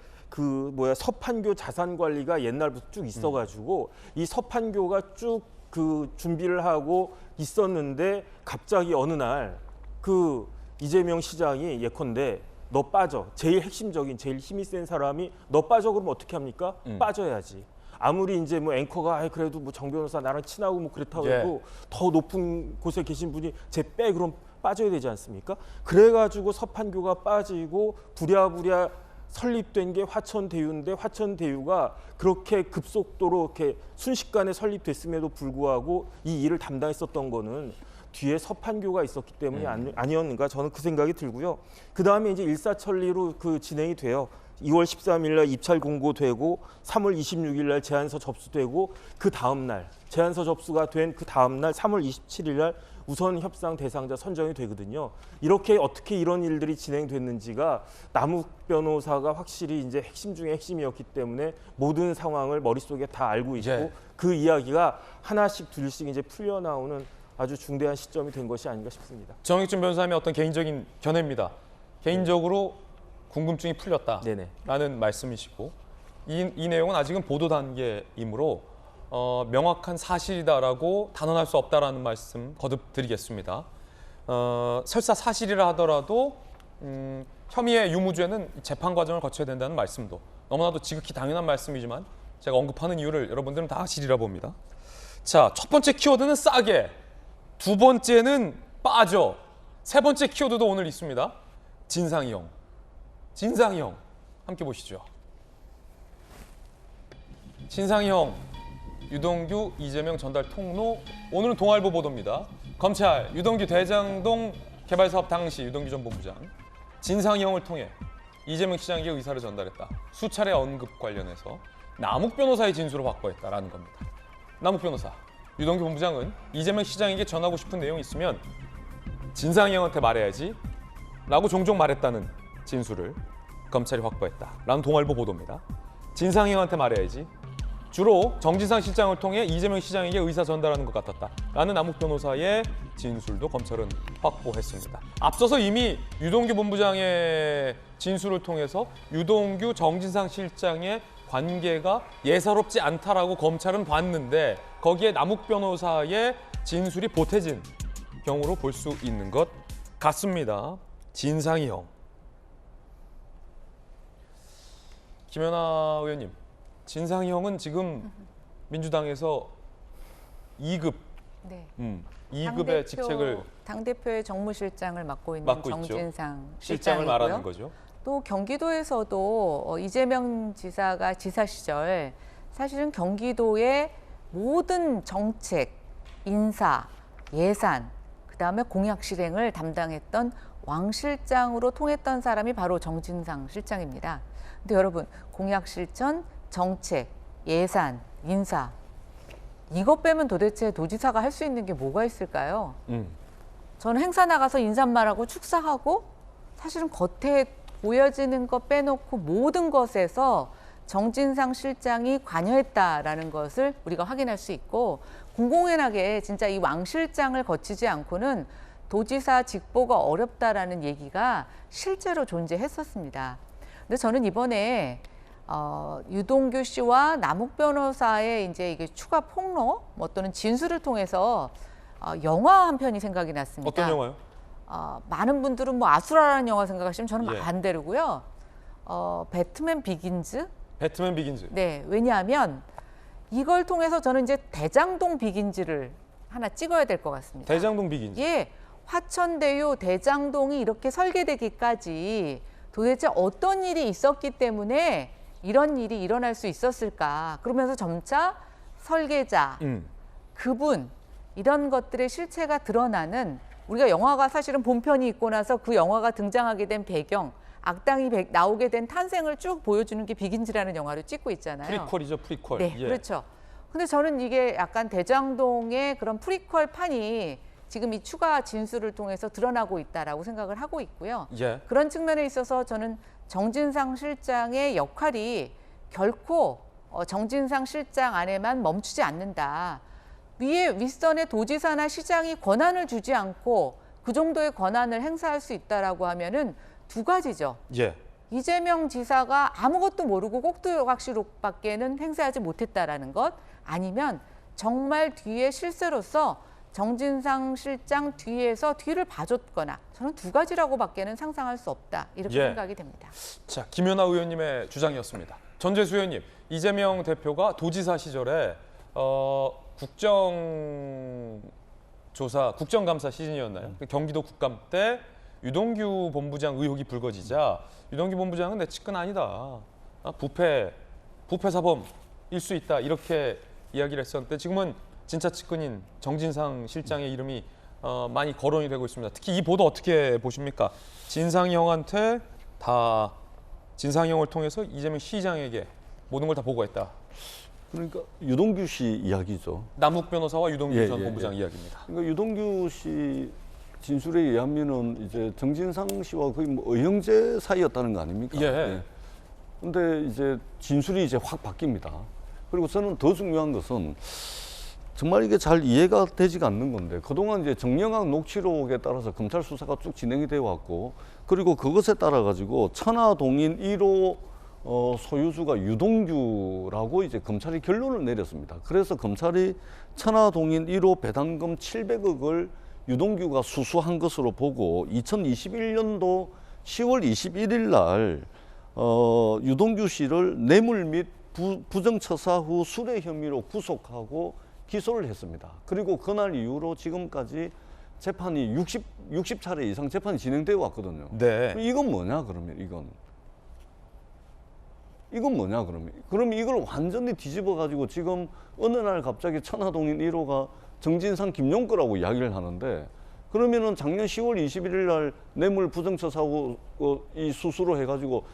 서판교 자산관리가 옛날부터 쭉 있어가지고 이 서판교가 쭉 그 준비를 하고 있었는데 갑자기 어느 날 그 이재명 시장이 예컨대 너 빠져. 제일 핵심적인, 제일 힘이 센 사람이 너 빠져 그러면 어떻게 합니까? 빠져야지. 아무리 이제 뭐 앵커가 그래도 뭐 정 변호사 나랑 친하고 뭐 그렇다고 해도 더 높은 곳에 계신 분이 쟤 빼 그럼 빠져야 되지 않습니까? 그래가지고 서판교가 빠지고 부랴부랴 설립된 게 화천대유인데 화천대유가 그렇게 급속도로 이렇게 순식간에 설립됐음에도 불구하고 이 일을 담당했었던 거는 뒤에 서판교가 있었기 때문이 아니었는가 저는 그 생각이 들고요. 그 다음에 이제 일사천리로 그 진행이 돼요. 2월 13일 날 입찰 공고되고 3월 26일 날 제안서 접수되고 그 다음 날 제안서 접수가 된 그 다음 날 3월 27일 날 우선 협상 대상자 선정이 되거든요. 이렇게 어떻게 이런 일들이 진행됐는지가 남욱 변호사가 확실히 이제 핵심 중에 핵심이었기 때문에 모든 상황을 머릿속에 다 알고 있고 그 이야기가 하나씩 둘씩 이제 풀려 나오는 아주 중대한 시점이 된 것이 아닌가 싶습니다. 정익준 변호사님의 어떤 개인적인 견해입니다. 개인적으로 궁금증이 풀렸다라는 말씀이시고 이 내용은 아직은 보도 단계이므로 명확한 사실이다라고 단언할 수 없다라는 말씀 거듭 드리겠습니다. 설사 사실이라 하더라도 혐의의 유무죄는 재판 과정을 거쳐야 된다는 말씀도 너무나도 지극히 당연한 말씀이지만 제가 언급하는 이유를 여러분들은 다 아시리라 봅니다. 자, 첫 번째 키워드는 싸게, 두 번째는 빠져, 세 번째 키워드도 오늘 있습니다. 진상이형. 진상이형 함께 보시죠. 진상이형 유동규 이재명 전달 통로. 오늘은 동아일보 보도입니다. 검찰 유동규 대장동 개발 사업 당시 유동규 전 본부장 진상이형을 통해 이재명 시장에게 의사를 전달했다. 수차례 언급 관련해서 남욱 변호사의 진술을 확보했다라는 겁니다. 남욱 변호사, 유동규 본부장은 이재명 시장에게 전하고 싶은 내용이 있으면 진상이형한테 말해야지 라고 종종 말했다는 진술을 검찰이 확보했다라는 동아일보 보도입니다. 진상이형한테 말해야지. 주로 정진상 실장을 통해 이재명 시장에게 의사 전달하는 것 같았다라는 남욱 변호사의 진술도 검찰은 확보했습니다. 앞서서 이미 유동규 본부장의 진술을 통해서 유동규 정진상 실장의 관계가 예사롭지 않다라고 검찰은 봤는데 거기에 남욱 변호사의 진술이 보태진 경우로 볼 수 있는 것 같습니다. 진상이형. 김연아 의원님, 진상이형은 지금 민주당에서 2급, 2급의 직책을 당대표의 정무실장을 맡고 있는 정진상 실장을 말하는 거죠. 또 경기도에서도 이재명 지사가 지사 시절 사실은 경기도의 모든 정책, 인사, 예산, 그다음에 공약 실행을 담당했던 왕 실장으로 통했던 사람이 바로 정진상 실장입니다. 근데 여러분, 공약 실천, 정책, 예산, 인사 이것 빼면 도대체 도지사가 할 수 있는 게 뭐가 있을까요? 저는 행사 나가서 인사말하고 축사하고 사실은 겉에 보여지는 것 빼놓고 모든 것에서 정진상 실장이 관여했다라는 것을 우리가 확인할 수 있고 공공연하게 진짜 이 왕 실장을 거치지 않고는 도지사 직보가 어렵다라는 얘기가 실제로 존재했었습니다. 근데 저는 이번에 유동규 씨와 남욱 변호사의 이제 이게 추가 폭로 또는 진술을 통해서 영화 한 편이 생각이 났습니다. 어떤 영화요? 많은 분들은 뭐 아수라라는 영화 생각하시면 저는 반대로고요. 배트맨 비긴즈? 배트맨 비긴즈. 네, 왜냐하면 이걸 통해서 저는 이제 대장동 비긴즈를 하나 찍어야 될 것 같습니다. 대장동 비긴지. 예, 화천대유 대장동이 이렇게 설계되기까지 도대체 어떤 일이 있었기 때문에 이런 일이 일어날 수 있었을까? 그러면서 점차 설계자, 그분 이런 것들의 실체가 드러나는, 우리가 영화가 사실은 본편이 있고 나서 그 영화가 등장하게 된 배경, 악당이 나오게 된 탄생을 쭉 보여주는 게 비긴즈라는 영화를 찍고 있잖아요. 프리퀄이죠, 프리퀄. 네, 예. 그렇죠. 근데 저는 이게 약간 대장동의 그런 프리퀄 판이 지금 이 추가 진술을 통해서 드러나고 있다라고 생각을 하고 있고요. 예. 그런 측면에 있어서 저는 정진상 실장의 역할이 결코 정진상 실장 안에만 멈추지 않는다. 위에 윗선의 도지사나 시장이 권한을 주지 않고 그 정도의 권한을 행사할 수 있다라고 하면은 두 가지죠. 예. 이재명 지사가 아무것도 모르고 꼭두각시록밖에는 행사하지 못했다라는 것, 아니면 정말 뒤에 실세로서 정진상 실장 뒤에서 뒤를 봐줬거나, 저는 두 가지라고밖에는 상상할 수 없다, 이렇게 예. 생각이 됩니다. 자, 김연아 의원님의 주장이었습니다. 전재수 의원님, 이재명 대표가 도지사 시절에 국정감사 시즌이었나요? 경기도 국감 때 유동규 본부장 의혹이 불거지자 유동규 본부장은 내 측근 아니다. 부패 사범일 수 있다. 이렇게 이야기를 했었는데 지금은 진짜 측근인 정진상 실장의 이름이 많이 거론이 되고 있습니다. 특히 이 보도 어떻게 보십니까? 진상이 형한테 다 진상이 형을 통해서 이재명 시장에게 모든 걸 다 보고했다. 그러니까 유동규 씨 이야기죠. 남욱 변호사와 유동규 전 본부장 예. 이야기입니다. 그러니까 유동규 씨 진술에 의하면은 이제 정진상 씨와 거의 뭐 의형제 사이였다는 거 아닙니까? 예. 근데 이제 진술이 이제 확 바뀝니다. 그리고 저는 더 중요한 것은 정말 이게 잘 이해가 되지가 않는 건데, 그동안 이제 정영학 녹취록에 따라서 검찰 수사가 쭉 진행이 되어 왔고, 그리고 그것에 따라 가지고 천화동인 1호 소유주가 유동규라고 이제 검찰이 결론을 내렸습니다. 그래서 검찰이 천화동인 1호 배당금 700억을 유동규가 수수한 것으로 보고 2021년도 10월 21일 날 유동규 씨를 뇌물 및 부정처사 후 수뢰 혐의로 구속하고 기소를 했습니다. 그리고 그날 이후로 지금까지 재판이 60차례 이상 재판이 진행되어 왔거든요. 네. 이건 뭐냐 그러면 이건 뭐냐 그러면. 그럼 이걸 완전히 뒤집어 가지고 지금 어느 날 갑자기 천화동인 1호가 정진상 김용 거라고 이야기를 하는데, 그러면은 작년 10월 21일 날 뇌물 부정처사하고 이 수수로 해가지고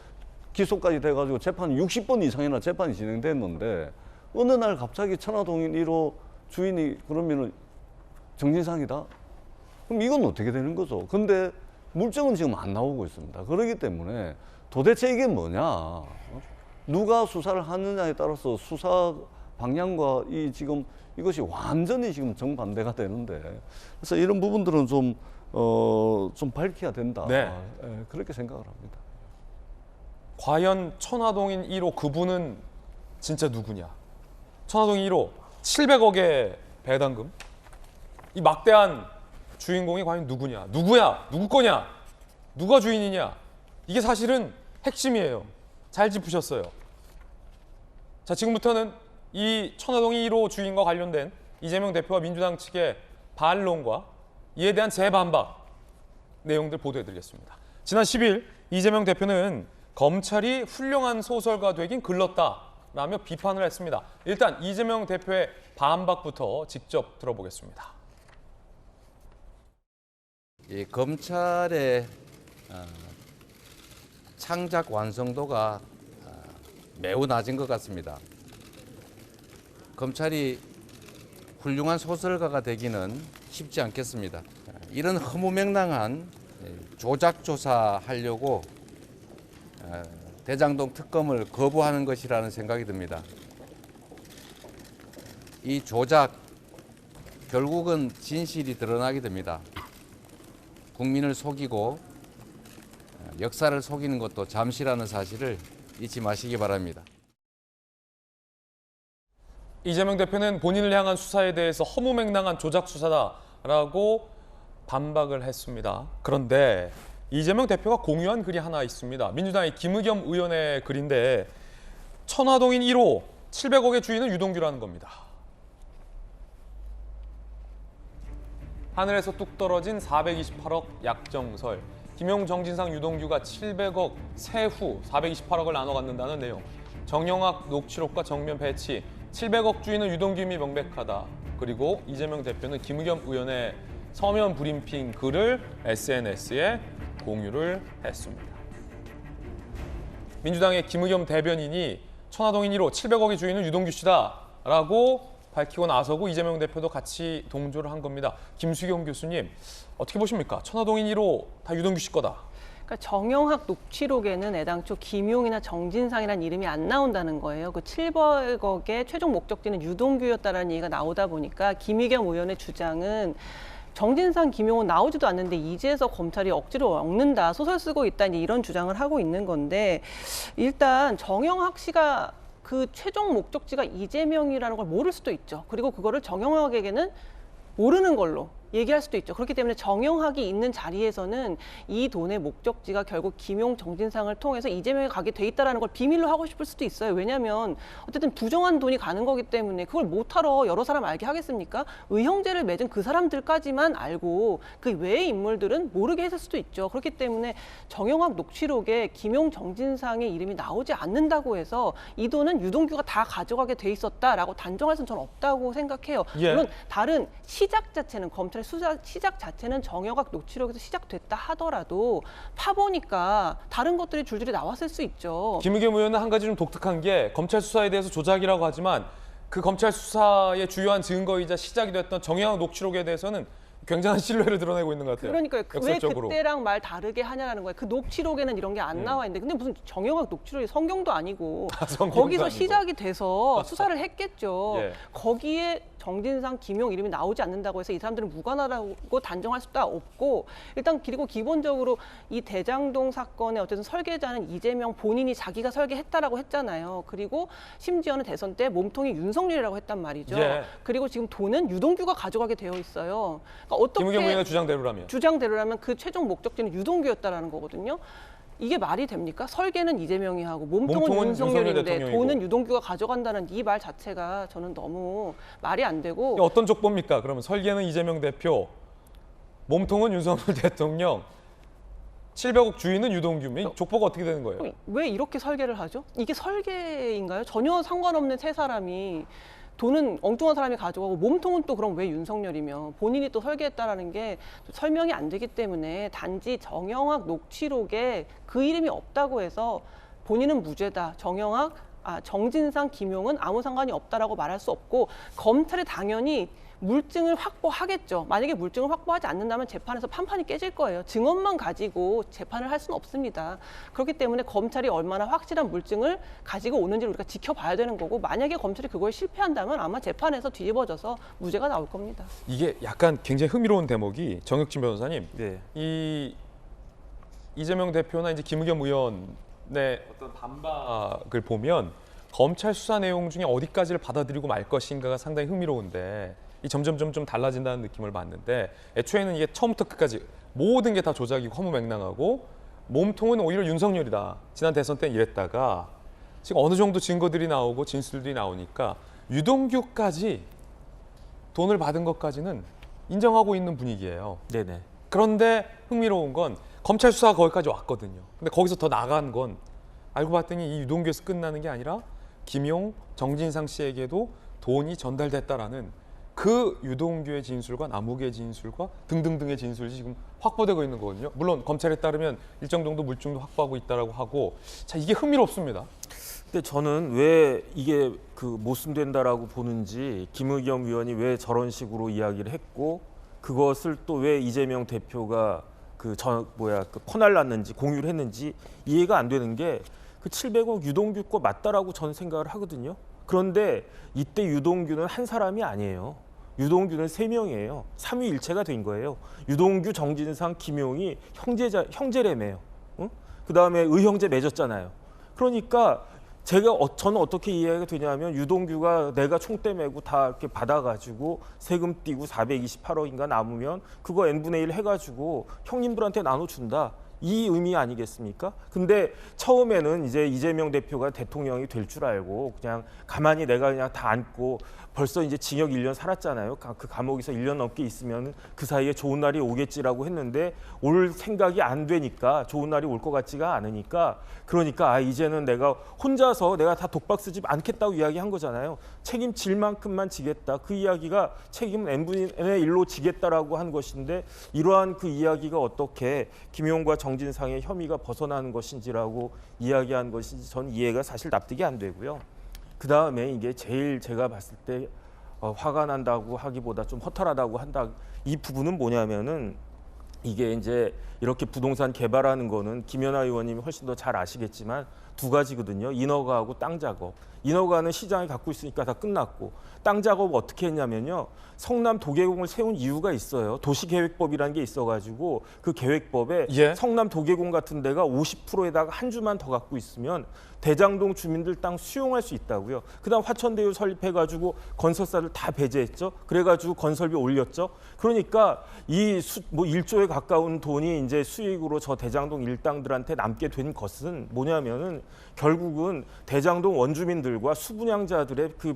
기소까지 돼가지고 재판 60번 이상이나 재판이 진행됐는데, 어느 날 갑자기 천화동인 1호 주인이 그러면은 정진상이다? 그럼 이건 어떻게 되는 거죠? 근데 물증은 지금 안 나오고 있습니다. 그렇기 때문에 도대체 이게 뭐냐? 누가 수사를 하느냐에 따라서 수사 방향과 지금 이것이 완전히 지금 정반대가 되는데, 그래서 이런 부분들은 좀 밝혀야 된다. 네. 그렇게 생각을 합니다. 과연 천화동인 1호 그분은 진짜 누구냐? 천화동인 1호 700억의 배당금, 이 막대한 주인공이 과연 누구냐? 누구야? 누구 거냐? 누가 주인이냐? 이게 사실은 핵심이에요. 잘 짚으셨어요. 자, 지금부터는 이 천화동인 1호 주인과 관련된 이재명 대표와 민주당 측의 반론과 이에 대한 재반박 내용들 보도해드리겠습니다. 지난 10일 이재명 대표는 검찰이 훌륭한 소설가 되긴 글렀다라며 비판을 했습니다. 일단 이재명 대표의 반박부터 직접 들어보겠습니다. 이 검찰의 창작 완성도가 매우 낮은 것 같습니다. 검찰이 훌륭한 소설가가 되기는 쉽지 않겠습니다. 이런 허무맹랑한 조작 조사하려고 대장동 특검을 거부하는 것이라는 생각이 듭니다. 이 조작 결국은 진실이 드러나게 됩니다. 국민을 속이고 역사를 속이는 것도 잠시라는 사실을 잊지 마시기 바랍니다. 이재명 대표는 본인을 향한 수사에 대해서 허무맹랑한 조작 수사다라고 반박을 했습니다. 그런데 이재명 대표가 공유한 글이 하나 있습니다. 민주당의 김의겸 의원의 글인데, 천화동인 1호 700억의 주인은 유동규라는 겁니다. 하늘에서 뚝 떨어진 428억 약정설. 김용, 정진상, 유동규가 700억 세후 428억을 나눠 갖는다는 내용. 정영학 녹취록과 정면 배치. 700억 주인은 유동규임이 명백하다. 그리고 이재명 대표는 김의겸 의원의 서면 브리핑 글을 SNS에 공유를 했습니다. 민주당의 김의겸 대변인이 천화동인 1호 700억의 주인은 유동규 씨다라고 밝히고 나서고 이재명 대표도 같이 동조를 한 겁니다. 김수경 교수님, 어떻게 보십니까? 천화동인 1호 다 유동규 씨 거다. 그러니까 정영학 녹취록에는 애당초 김용이나 정진상이라는 이름이 안 나온다는 거예요. 그 700억의 최종 목적지는 유동규였다라는 얘기가 나오다 보니까 김의겸 의원의 주장은 정진상, 김용은 나오지도 않는데 이제서 검찰이 억지로 엮는다, 소설 쓰고 있다, 이런 주장을 하고 있는 건데, 일단 정영학 씨가 그 최종 목적지가 이재명이라는 걸 모를 수도 있죠. 그리고 그거를 정영학에게는 모르는 걸로 얘기할 수도 있죠. 그렇기 때문에 정영학이 있는 자리에서는 이 돈의 목적지가 결국 김용, 정진상을 통해서 이재명에 가게 돼 있다는 걸 비밀로 하고 싶을 수도 있어요. 왜냐하면 어쨌든 부정한 돈이 가는 거기 때문에 그걸 못하러 여러 사람 알게 하겠습니까? 의형제를 맺은 그 사람들까지만 알고 그 외의 인물들은 모르게 했을 수도 있죠. 그렇기 때문에 정영학 녹취록에 김용, 정진상의 이름이 나오지 않는다고 해서 이 돈은 유동규가 다 가져가게 돼 있었다라고 단정할 수는 저는 없다고 생각해요. 예. 물론 다른 시작 자체는 검찰 수사 시작 자체는 정영학 녹취록에서 시작됐다 하더라도 파보니까 다른 것들이 줄줄이 나왔을 수 있죠. 김의겸 의원은 한 가지 좀 독특한 게 검찰 수사에 대해서 조작이라고 하지만 그 검찰 수사의 주요한 증거이자 시작이 됐던 정영학 녹취록에 대해서는 굉장한 신뢰를 드러내고 있는 것 같아요. 그러니까요. 왜 역설적으로. 그때랑 말 다르게 하냐라는 거예요. 그 녹취록에는 이런 게 안 나와 있는데 근데 무슨 정영학 녹취록이 성경도 아니고 성경도 거기서 아니고. 시작이 돼서 수사를 했겠죠. 예. 거기에 정진상, 김용 이름이 나오지 않는다고 해서 이 사람들은 무관하다고 단정할 수도 없고, 일단 그리고 기본적으로 이 대장동 사건의 어쨌든 설계자는 이재명 본인이 자기가 설계했다라고 했잖아요. 그리고 심지어는 대선 때 몸통이 윤석열이라고 했단 말이죠. 예. 그리고 지금 돈은 유동규가 가져가게 되어 있어요. 그러니까 어떻게 김의겸 의원의 주장대로라면. 주장대로라면 그 최종 목적지는 유동규였다라는 거거든요. 이게 말이 됩니까? 설계는 이재명이 하고 몸통은 윤석열인데 대통령이고. 돈은 유동규가 가져간다는 이 말 자체가 저는 너무 말이 안 되고. 어떤 족보입니까? 그러면 설계는 이재명 대표, 몸통은 윤석열 대통령, 700억 주인은 유동규. 족보가 어떻게 되는 거예요? 왜 이렇게 설계를 하죠? 이게 설계인가요? 전혀 상관없는 세 사람이 돈은 엉뚱한 사람이 가져가고 몸통은 또 그럼 왜 윤석열이며 본인이 또 설계했다라는 게 설명이 안 되기 때문에 단지 정영학 녹취록에 그 이름이 없다고 해서 본인은 무죄다. 정진상, 김용은 아무 상관이 없다라고 말할 수 없고 검찰이 당연히 물증을 확보하겠죠. 만약에 물증을 확보하지 않는다면 재판에서 판판이 깨질 거예요. 증언만 가지고 재판을 할 수는 없습니다. 그렇기 때문에 검찰이 얼마나 확실한 물증을 가지고 오는지를 우리가 지켜봐야 되는 거고, 만약에 검찰이 그걸 실패한다면 아마 재판에서 뒤집어져서 무죄가 나올 겁니다. 이게 약간 굉장히 흥미로운 대목이, 정혁진 변호사님, 네. 이 이재명 대표나 이제 김의겸 의원의 어떤 반박을 보면 검찰 수사 내용 중에 어디까지를 받아들이고 말 것인가가 상당히 흥미로운데, 이 점점 좀 달라진다는 느낌을 받는데, 애초에는 이게 처음부터 끝까지 모든 게 다 조작이고 허무맹랑하고 몸통은 오히려 윤석열이다. 지난 대선 때는 이랬다가 지금 어느 정도 증거들이 나오고 진술들이 나오니까 유동규까지 돈을 받은 것까지는 인정하고 있는 분위기예요. 네네. 그런데 흥미로운 건 검찰 수사가 거기까지 왔거든요. 근데 거기서 더 나간 건 알고 봤더니 이 유동규에서 끝나는 게 아니라 김용, 정진상 씨에게도 돈이 전달됐다라는 그 유동규의 진술과 남욱의 진술과 등등등의 진술이 지금 확보되고 있는 거거든요. 물론 검찰에 따르면 일정 정도 물증도 확보하고 있다라고 하고, 자, 이게 흥미롭습니다. 근데 저는 왜 이게 그 모순된다라고 보는지, 김의겸 의원이 왜 저런 식으로 이야기를 했고 그것을 또 왜 이재명 대표가 그 퍼날랐는지 공유를 했는지 이해가 안 되는 게, 그 700억 유동규 거 맞다라고 저는 생각을 하거든요. 그런데 이때 유동규는 한 사람이 아니에요. 유동규는 3명이에요. 삼위일체가 된 거예요. 유동규, 정진상, 김용이 형제래매요. 응? 그다음에 의형제 맺었잖아요. 그러니까 저는 어떻게 이해가 되냐면, 유동규가 내가 총대 메고 다 이렇게 받아가지고 세금 띄고 428억인가 남으면 그거 n분의 1 해가지고 형님들한테 나눠준다. 이 의미 아니겠습니까? 근데 처음에는 이제 이재명 대표가 대통령이 될 줄 알고 그냥 가만히 내가 그냥 다 안고 벌써 이제 징역 1년 살았잖아요. 그 감옥에서 1년 넘게 있으면 그 사이에 좋은 날이 오겠지라고 했는데 올 생각이 안 되니까 좋은 날이 올 것 같지가 않으니까 그러니까 아 이제는 내가 혼자서 내가 다 독박 쓰지 않겠다고 이야기한 거잖아요. 책임질 만큼만 지겠다. 그 이야기가 책임은 n분의 1로 지겠다라고 한 것인데 이러한 그 이야기가 어떻게 김용과 정진상의 혐의가 벗어나는 것인지라고 이야기한 것인지 전 이해가 사실 납득이 안 되고요. 그다음에 이게 제일 제가 봤을 때 화가 난다고 하기보다 좀 허탈하다고 한다. 이 부분은 뭐냐면은 이게 이제 이렇게 부동산 개발하는 거는 김연아 의원님이 훨씬 더 잘 아시겠지만 두 가지거든요. 인허가하고 땅 작업. 인허가는 시장이 갖고 있으니까 다 끝났고 땅 작업 어떻게 했냐면요. 성남 도계공을 세운 이유가 있어요. 도시계획법이라는 게 있어가지고 그 계획법에 예. 성남 도계공 같은 데가 50%에다가 한 주만 더 갖고 있으면 대장동 주민들 땅 수용할 수 있다고요. 그다음 화천대유 설립해가지고 건설사들 다 배제했죠. 그래가지고 건설비 올렸죠. 그러니까 이 뭐 1조에 가까운 돈이 이제 수익으로 저 대장동 일당들한테 남게 된 것은 뭐냐면은 결국은 대장동 원주민들과 수분양자들의 그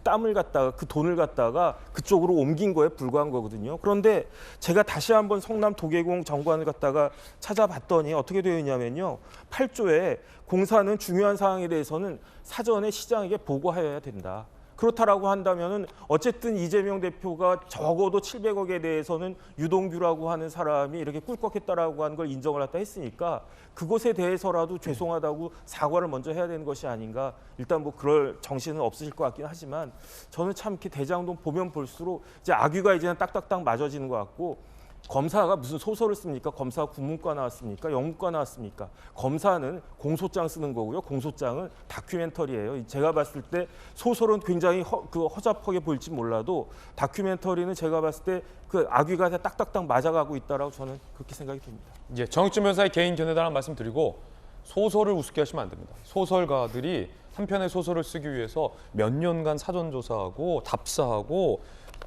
땀을 갖다가 그 돈을 갖다가 그쪽으로 옮긴 거에 불과한 거거든요. 그런데 제가 다시 한번 성남 도계공 정관을 갖다가 찾아봤더니 어떻게 되어 있냐면요. 8조에 공사는 중요한 사항에 대해서는 사전에 시장에게 보고하여야 된다. 그렇다라고 한다면은 어쨌든 이재명 대표가 적어도 700억에 대해서는 유동규라고 하는 사람이 이렇게 꿀꺽했다라고 하는 걸 인정을 했다 했으니까 그것에 대해서라도 죄송하다고 사과를 먼저 해야 되는 것이 아닌가. 일단 뭐 그럴 정신은 없으실 것 같긴 하지만 저는 참 이렇게 대장동 보면 볼수록 이제 악귀가 이제는 딱딱딱 맞아지는 것 같고 검사가 무슨 소설을 씁니까? 검사가 국문과 나왔습니까? 영문과 나왔습니까? 검사는 공소장 쓰는 거고요. 공소장은 다큐멘터리예요. 제가 봤을 때 소설은 굉장히 허접하게 보일지 몰라도 다큐멘터리는 제가 봤을 때 그 악귀가 딱딱딱 맞아가고 있다라고 저는 그렇게 생각이 듭니다. 예, 정익준 변호사의 개인 견해다라는 말씀 드리고 소설을 우습게 하시면 안 됩니다. 소설가들이 한 편의 소설을 쓰기 위해서 몇 년간 사전 조사하고 답사하고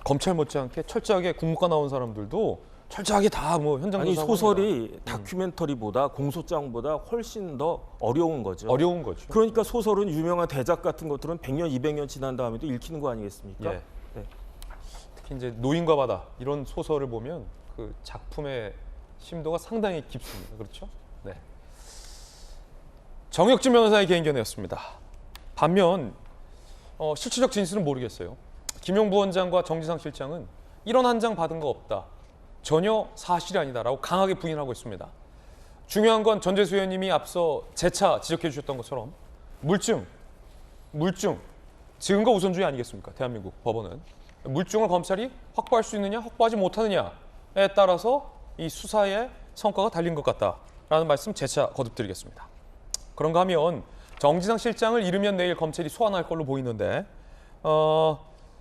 검찰 못지않게 철저하게 국문과 나온 사람들도 철저하게 다 뭐 현장 아니 조사하고 소설이 다큐멘터리보다 공소장보다 훨씬 더 어려운 거죠. 어려운 거죠. 그러니까 소설은 유명한 대작 같은 것들은 100년, 200년 지난 다음에도 읽히는 거 아니겠습니까? 예. 네. 특히 이제 노인과 바다 이런 소설을 보면 그 작품의 심도가 상당히 깊습니다. 그렇죠? 네. 정혁진 변호사의 개인 견해였습니다. 반면 실질적 진실은 모르겠어요. 김용 부원장과 정진상 실장은 이런 한 장 받은 거 없다. 전혀 사실이 아니다라고 강하게 부인하고 있습니다. 중요한 건 전재수 의원님이 앞서 재차 지적해 주셨던 것처럼 물증, 증거 우선주의 아니겠습니까? 대한민국 법원은. 물증을 검찰이 확보할 수 있느냐, 확보하지 못하느냐에 따라서 이 수사의 성과가 달린 것 같다라는 말씀 재차 거듭드리겠습니다. 그런가 하면 정진상 실장을 잃으면 내일 검찰이 소환할 걸로 보이는데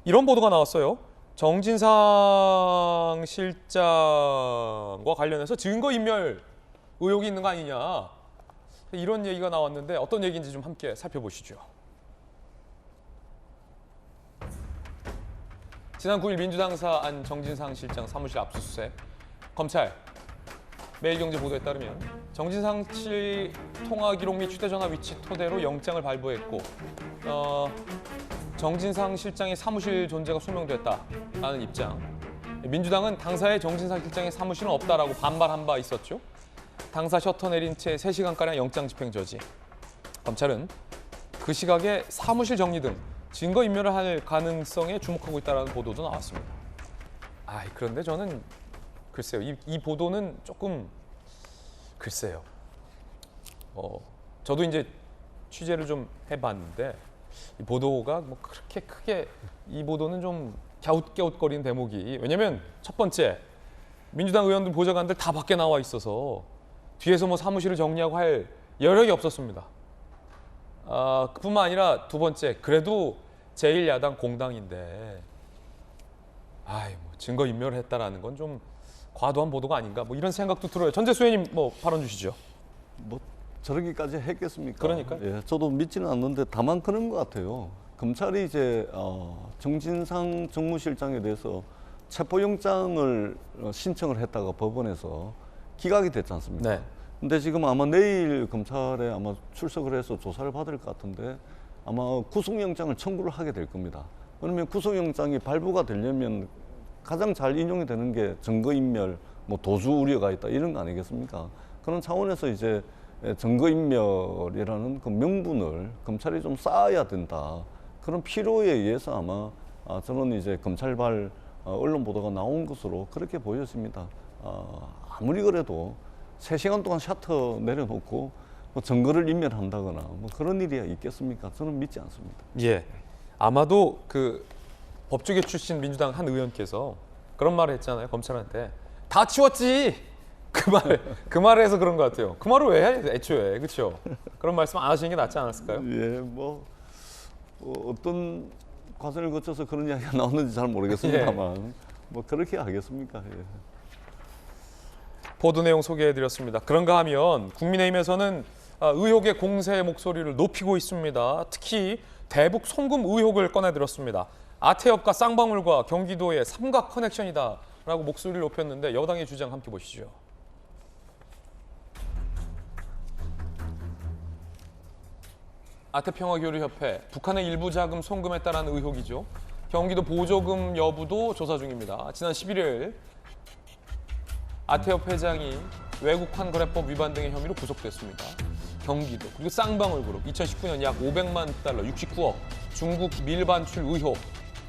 이런 보도가 나왔어요. 정진상 실장과 관련해서 증거인멸 의혹이 있는 거 아니냐 이런 얘기가 나왔는데 어떤 얘기인지 좀 함께 살펴보시죠. 지난 9일 민주당사 안 정진상 실장 사무실 압수수색. 검찰 매일경제 보도에 따르면 정진상 씨 통화 기록 및 휴대전화 위치 토대로 영장을 발부했고 정진상 실장의 사무실 존재가 소명됐다라는 입장. 민주당은 당사의 정진상 실장의 사무실은 없다라고 반발한 바 있었죠. 당사 셔터 내린 채 3시간가량 영장 집행 저지. 검찰은 그 시각에 사무실 정리 등 증거인멸을 할 가능성에 주목하고 있다는 보도도 나왔습니다. 그런데 저는 글쎄요. 이 보도는 조금 글쎄요. 저도 이제 취재를 좀 해봤는데 이 보도가 뭐 그렇게 크게 이 보도는 좀 갸웃갸웃거리는 대목이 왜냐면 첫 번째 민주당 의원들 보좌관들 다 밖에 나와 있어서 뒤에서 뭐 사무실을 정리하고 할 여력이 없었습니다. 그뿐만 아니라 두 번째 그래도 제1야당 공당인데 뭐 증거 인멸을 했다라는 건 좀 과도한 보도가 아닌가 뭐 이런 생각도 들어요. 전재수 의원님 뭐 발언 주시죠. 뭐 저러기까지 했겠습니까? 그러니까요. 예, 저도 믿지는 않는데 다만 그런 것 같아요. 검찰이 이제 정진상 정무실장에 대해서 체포영장을 신청을 했다가 법원에서 기각이 됐지 않습니까? 네. 근데 지금 아마 내일 검찰에 아마 출석을 해서 조사를 받을 것 같은데 아마 구속영장을 청구를 하게 될 겁니다. 그러면 구속영장이 발부가 되려면 가장 잘 인용이 되는 게 증거인멸, 뭐 도주 우려가 있다 이런 거 아니겠습니까? 그런 차원에서 이제 증거인멸이라는 그 명분을 검찰이 좀 쌓아야 된다. 그런 필요에 의해서 아마 저는 이제 검찰발 언론 보도가 나온 것으로 그렇게 보여집니다. 아무리 그래도 3시간 동안 셔터 내려놓고 뭐 증거를 인멸한다거나 뭐 그런 일이 있겠습니까? 저는 믿지 않습니다. 예, 아마도 그 법조계 출신 민주당 한 의원께서 그런 말을 했잖아요. 검찰한테 다 치웠지. 그 말을 해서 그런 것 같아요. 그 말을 왜 해? 애초에 그렇죠? 그런 말씀 안 하시는 게 낫지 않았을까요? 예, 뭐 어떤 과정을 거쳐서 그런 이야기가 나오는지 잘 모르겠습니다만 뭐 그렇게 하겠습니까? 예. 보도 내용 소개해드렸습니다. 그런가 하면 국민의힘에서는 의혹의 공세의 목소리를 높이고 있습니다. 특히 대북 송금 의혹을 꺼내들었습니다. 아태협과 쌍방울과 경기도의 삼각 커넥션이다라고 목소리를 높였는데 여당의 주장 함께 보시죠. 아태평화교류협회, 북한의 일부 자금 송금했다라는 의혹이죠. 경기도 보조금 여부도 조사 중입니다. 지난 11일 아태협 회장이 외국환 거래법 위반 등의 혐의로 구속됐습니다. 경기도 그리고 쌍방울 그룹 2019년 약 500만 달러 69억 중국 밀반출 의혹.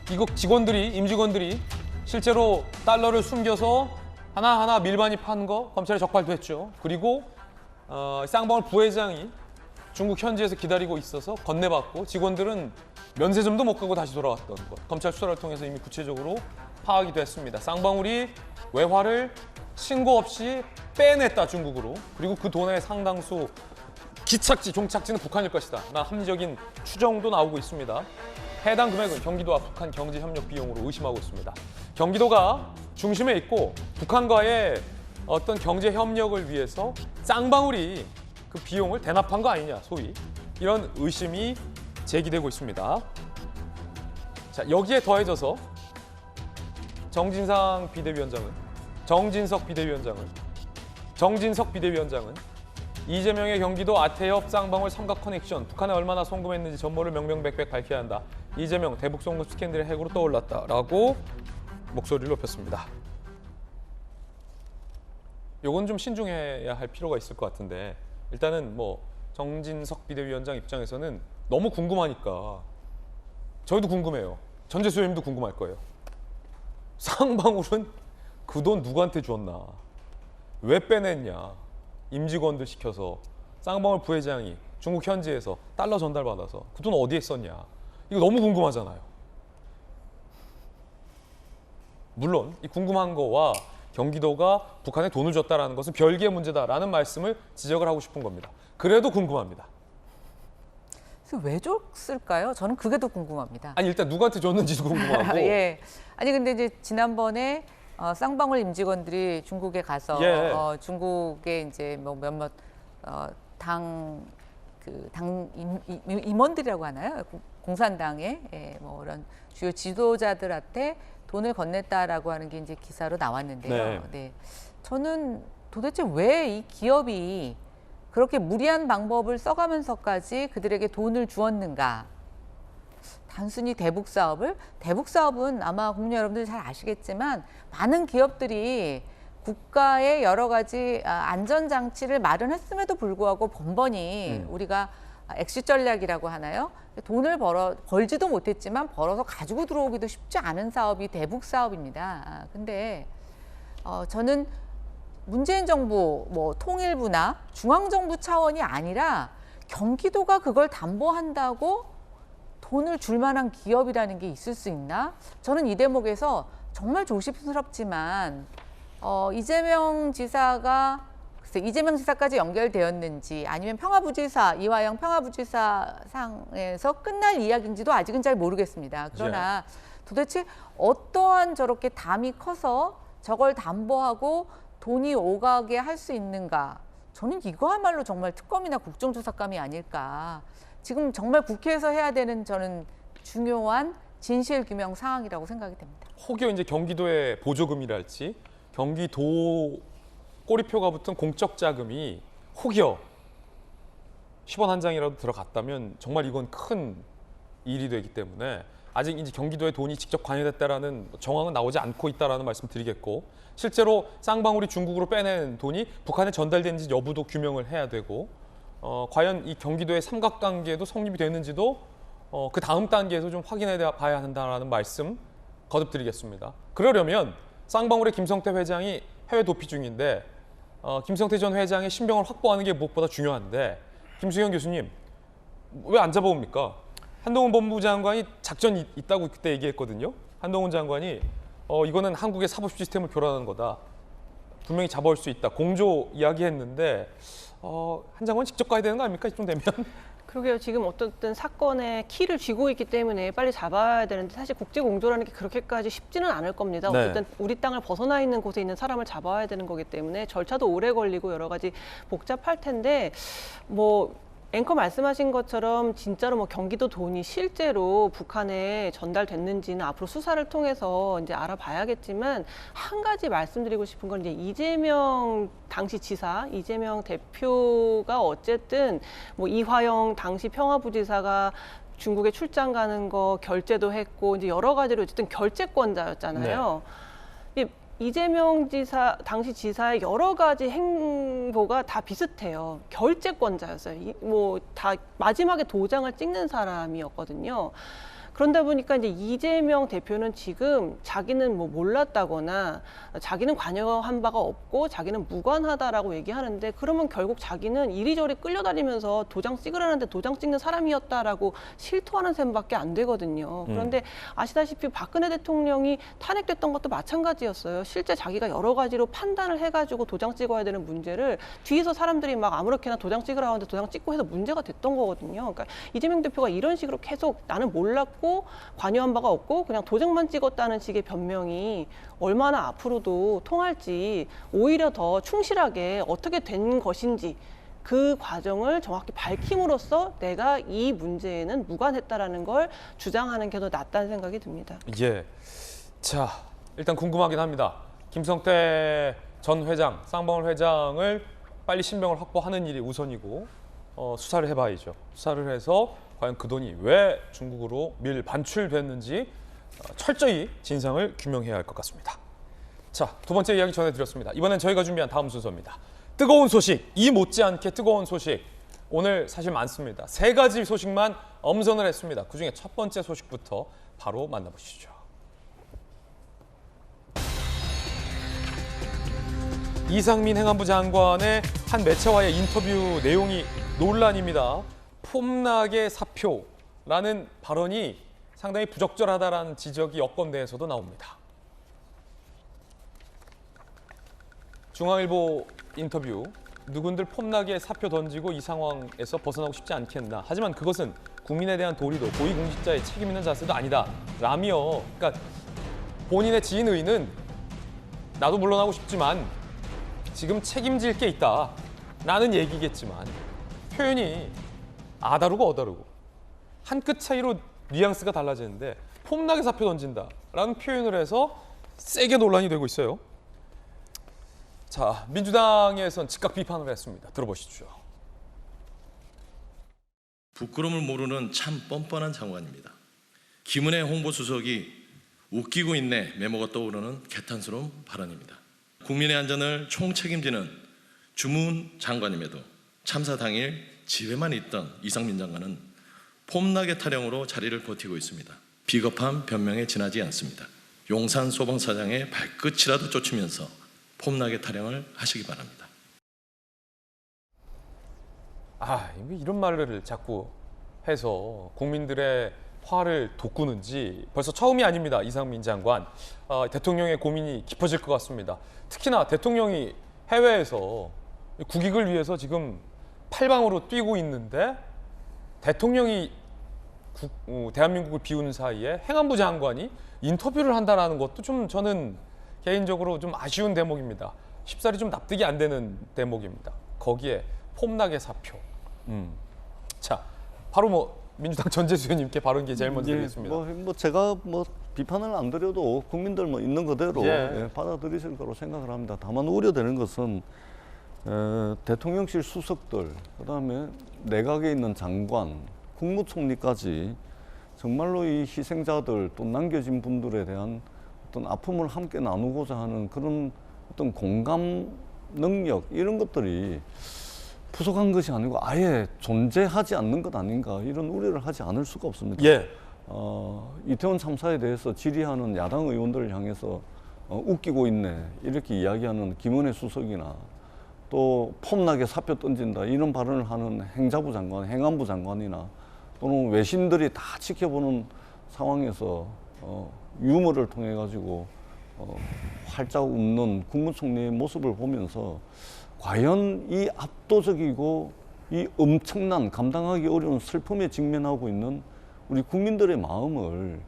이국 직원들이 임직원들이 실제로 달러를 숨겨서 하나하나 밀반이 판 거 검찰에 적발도 했죠. 그리고 쌍방울 부회장이 중국 현지에서 기다리고 있어서 건네받고 직원들은 면세점도 못 가고 다시 돌아왔던 것. 검찰 수사를 통해서 이미 구체적으로 파악이 됐습니다. 쌍방울이 외화를 신고 없이 빼냈다 중국으로. 그리고 그 돈의 상당수 기착지, 종착지는 북한일 것이다. 라는 합리적인 추정도 나오고 있습니다. 해당 금액은 경기도와 북한 경제협력 비용으로 의심하고 있습니다. 경기도가 중심에 있고 북한과의 어떤 경제협력을 위해서 쌍방울이 그 비용을 대납한 거 아니냐, 소위. 이런 의심이 제기되고 있습니다. 자, 여기에 더해져서 정진석 비대위원장은 이재명의 경기도 아태협 쌍방울 삼각 커넥션, 북한에 얼마나 송금했는지 전모를 명명백백 밝혀야 한다. 이재명 대북 송금 스캔들의 핵으로 떠올랐다라고 목소리를 높였습니다. 요건 좀 신중해야 할 필요가 있을 것 같은데 일단은 뭐 정진석 비대위원장 입장에서는 너무 궁금하니까 저희도 궁금해요. 전재수님도 궁금할 거예요. 쌍방울은 그 돈 누구한테 줬나? 왜 빼냈냐? 임직원들 시켜서 쌍방울 부회장이 중국 현지에서 달러 전달받아서 그 돈 어디에 썼냐? 이거 너무 궁금하잖아요. 물론 이 궁금한 거와 경기도가 북한에 돈을 줬다라는 것은 별개의 문제다라는 말씀을 지적을 하고 싶은 겁니다. 그래도 궁금합니다. 왜 줬을까요? 저는 그게 더 궁금합니다. 아니 일단 누구한테 줬는지도 궁금하고. 예. 아니 근데 이제 지난번에 쌍방울 임직원들이 중국에 가서 예. 중국에 이제 뭐 몇몇 임원들이라고 하나요? 공산당의 뭐 이런 주요 지도자들한테 돈을 건넸다라고 하는 게 이제 기사로 나왔는데요. 네. 네. 저는 도대체 왜 이 기업이 그렇게 무리한 방법을 써가면서까지 그들에게 돈을 주었는가? 단순히 대북 사업은 아마 국민 여러분들 잘 아시겠지만 많은 기업들이 국가의 여러 가지 안전 장치를 마련했음에도 불구하고 번번이 우리가 엑시 전략이라고 하나요? 돈을 벌지도 못했지만 벌어서 가지고 들어오기도 쉽지 않은 사업이 대북 사업입니다. 근데 저는 문재인 정부, 뭐 통일부나 중앙정부 차원이 아니라 경기도가 그걸 담보한다고 돈을 줄 만한 기업이라는 게 있을 수 있나? 저는 이 대목에서 정말 조심스럽지만 이재명 지사까지 연결되었는지 아니면 평화부지사, 이화영 평화부지사 상에서 끝날 이야기인지도 아직은 잘 모르겠습니다. 그러나 도대체 어떠한 저렇게 담이 커서 저걸 담보하고 돈이 오가게 할 수 있는가? 저는 이거야말로 정말 특검이나 국정조사감이 아닐까. 지금 정말 국회에서 해야 되는 저는 중요한 진실규명 사항이라고 생각이 됩니다. 혹여 이제 경기도의 보조금이랄지 경기도 꼬리표가 붙은 공적 자금이 혹여 10원 한 장이라도 들어갔다면 정말 이건 큰 일이 되기 때문에 아직 이제 경기도에 돈이 직접 관여됐다라는 정황은 나오지 않고 있다라는 말씀 드리겠고, 실제로 쌍방울이 중국으로 빼낸 돈이 북한에 전달된지 여부도 규명을 해야 되고, 과연 이 경기도의 삼각관계도 성립이 됐는지도 그 다음 단계에서 좀 확인해 봐야 한다라는 말씀 거듭드리겠습니다. 그러려면 쌍방울의 김성태 회장이 해외 도피 중인데 김성태 전 회장의 신병을 확보하는 게 무엇보다 중요한데, 김수현 교수님 왜 안 잡아옵니까? 한동훈 법무부 장관이 작전이 있다고 그때 얘기했거든요. 한동훈 장관이 이거는 한국의 사법 시스템을 교란하는 거다. 분명히 잡아올 수 있다. 공조 이야기했는데 한 장관 직접 가야 되는 거 아닙니까? 이쯤 되면. 그러게요. 지금 어떻든 사건의 키를 쥐고 있기 때문에 빨리 잡아야 되는데, 사실 국제공조라는 게 그렇게까지 쉽지는 않을 겁니다. 네. 어쨌든 우리 땅을 벗어나 있는 곳에 있는 사람을 잡아야 되는 거기 때문에 절차도 오래 걸리고 여러 가지 복잡할 텐데, 뭐 앵커 말씀하신 것처럼 진짜로 뭐 경기도 돈이 실제로 북한에 전달됐는지는 앞으로 수사를 통해서 이제 알아봐야겠지만, 한 가지 말씀드리고 싶은 건 이제 이재명 당시 지사, 이재명 대표가 어쨌든 뭐 이화영 당시 평화부지사가 중국에 출장 가는 거 결제도 했고 이제 여러 가지로 어쨌든 결제권자였잖아요. 이재명 지사, 당시 지사의 여러 가지 행보가 다 비슷해요. 결제권자였어요. 뭐 다 마지막에 도장을 찍는 사람이었거든요. 그런다 보니까 이제 이재명 대표는 지금 자기는 뭐 몰랐다거나 자기는 관여한 바가 없고 자기는 무관하다라고 얘기하는데, 그러면 결국 자기는 이리저리 끌려다니면서 도장 찍으라는데 도장 찍는 사람이었다라고 실토하는 셈밖에 안 되거든요. 그런데 아시다시피 박근혜 대통령이 탄핵됐던 것도 마찬가지였어요. 실제 자기가 여러 가지로 판단을 해가지고 도장 찍어야 되는 문제를 뒤에서 사람들이 막 아무렇게나 도장 찍으라고 하는데 도장 찍고 해서 문제가 됐던 거거든요. 그러니까 이재명 대표가 이런 식으로 계속 나는 몰랐고 관여한 바가 없고 그냥 도장만 찍었다는 식의 변명이 얼마나 앞으로도 통할지, 오히려 더 충실하게 어떻게 된 것인지 그 과정을 정확히 밝힘으로써 내가 이 문제에는 무관했다라는 걸 주장하는 게 더 낫다는 생각이 듭니다. 예. 자, 일단 궁금하긴 합니다. 김성태 전 회장, 쌍방울 회장을 빨리 신병을 확보하는 일이 우선이고, 수사를 해봐야죠. 수사를 해서 과연 그 돈이 왜 중국으로 밀 반출됐는지 철저히 진상을 규명해야 할 것 같습니다. 자, 두 번째 이야기 전해드렸습니다. 이번엔 저희가 준비한 다음 순서입니다. 뜨거운 소식, 이 못지않게 뜨거운 소식. 오늘 사실 많습니다. 3가지 소식만 엄선을 했습니다. 그중에 첫 번째 소식부터 바로 만나보시죠. 이상민 행안부 장관의 한 매체와의 인터뷰 내용이 논란입니다. 폼나게 사표라는 발언이 상당히 부적절하다라는 지적이 여권 내에서도 나옵니다. 중앙일보 인터뷰, 누군들 폼나게 사표 던지고 이 상황에서 벗어나고 싶지 않겠나. 하지만 그것은 국민에 대한 도리도 고위공직자의 책임 있는 자세도 아니다. 라며, 그러니까 본인의 지인의는 나도 물러나고 싶지만 지금 책임질 게 있다 라는 얘기겠지만, 표현이 아다르고 어다르고 한 끗 차이로 뉘앙스가 달라지는데 폼나게 사표 던진다라는 표현을 해서 세게 논란이 되고 있어요. 자, 민주당에선 즉각 비판을 했습니다. 들어보시죠. 부끄러움을 모르는 참 뻔뻔한 장관입니다. 김은혜 홍보수석이 웃기고 있네 메모가 떠오르는 개탄스러운 발언입니다. 국민의 안전을 총책임지는 주문 장관임에도 참사 당일 집에만 있던 이상민 장관은 폼나게 타령으로 자리를 버티고 있습니다. 비겁한 변명에 지나지 않습니다. 용산 소방사장의 발끝이라도 쫓으면서 폼나게 타령을 하시기 바랍니다. 이런 말을 자꾸 해서 국민들의 화를 돋구는지 벌써 처음이 아닙니다. 이상민 장관. 대통령의 고민이 깊어질 것 같습니다. 특히나 대통령이 해외에서 국익을 위해서 지금 팔방으로 뛰고 있는데, 대통령이 대한민국을 비우는 사이에 행안부 장관이 인터뷰를 한다는 것도 좀 저는 개인적으로 좀 아쉬운 대목입니다. 쉽사리 좀 납득이 안 되는 대목입니다. 거기에 폼나게 사표. 자, 바로 민주당 전재수 의원님께 발언기 제일 먼저 드리겠습니다. 제가 비판을 안 드려도 국민들 있는 그대로 받아들이실 거로 생각을 합니다. 다만 우려되는 것은 대통령실 수석들, 그다음에 내각에 있는 장관, 국무총리까지 정말로 이 희생자들 또 남겨진 분들에 대한 어떤 아픔을 함께 나누고자 하는 그런 어떤 공감 능력 이런 것들이 부족한 것이 아니고 아예 존재하지 않는 것 아닌가 이런 우려를 하지 않을 수가 없습니다. 예. 이태원 참사에 대해서 질의하는 야당 의원들을 향해서 웃기고 있네 이렇게 이야기하는 김은혜 수석이나 또 폼나게 사표 던진다 이런 발언을 하는 행자부 장관, 행안부 장관이나 또는 외신들이 다 지켜보는 상황에서 유머를 통해 가지고 활짝 웃는 국무총리의 모습을 보면서 과연 이 압도적이고 이 엄청난 감당하기 어려운 슬픔에 직면하고 있는 우리 국민들의 마음을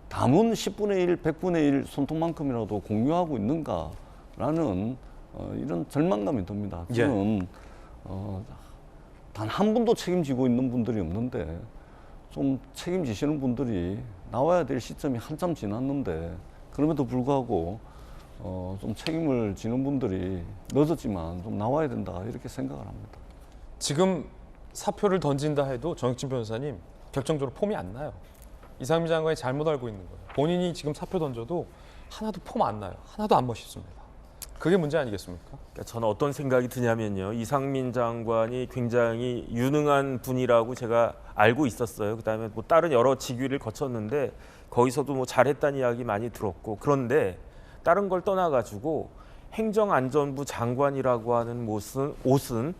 담은 10분의 1, 100분의 1 손톱만큼이라도 공유하고 있는가라는 이런 절망감이 듭니다. 저는 단 한 분도 책임지고 있는 분들이 없는데 좀 책임지시는 분들이 나와야 될 시점이 한참 지났는데 그럼에도 불구하고 좀 책임을 지는 분들이 늦었지만 좀 나와야 된다 이렇게 생각을 합니다. 지금 사표를 던진다 해도 정혁진 변호사님 결정적으로 폼이 안 나요. 이상민 장관이 잘못 알고 있는 거예요. 본인이 지금 사표 던져도 하나도 폼 안 나요. 하나도 안 멋있습니다. 그게 문제 아니겠습니까? 그러니까 저는 어떤 생각이 드냐면요. 이상민 장관이 굉장히 유능한 분이라고 제가 알고 있었어요. 그다음에 뭐 다른 여러 직위를 거쳤는데 거기서도 뭐 잘했다는 이야기 많이 들었고 그런데 다른 걸 떠나가지고 행정안전부 장관이라고 하는 옷은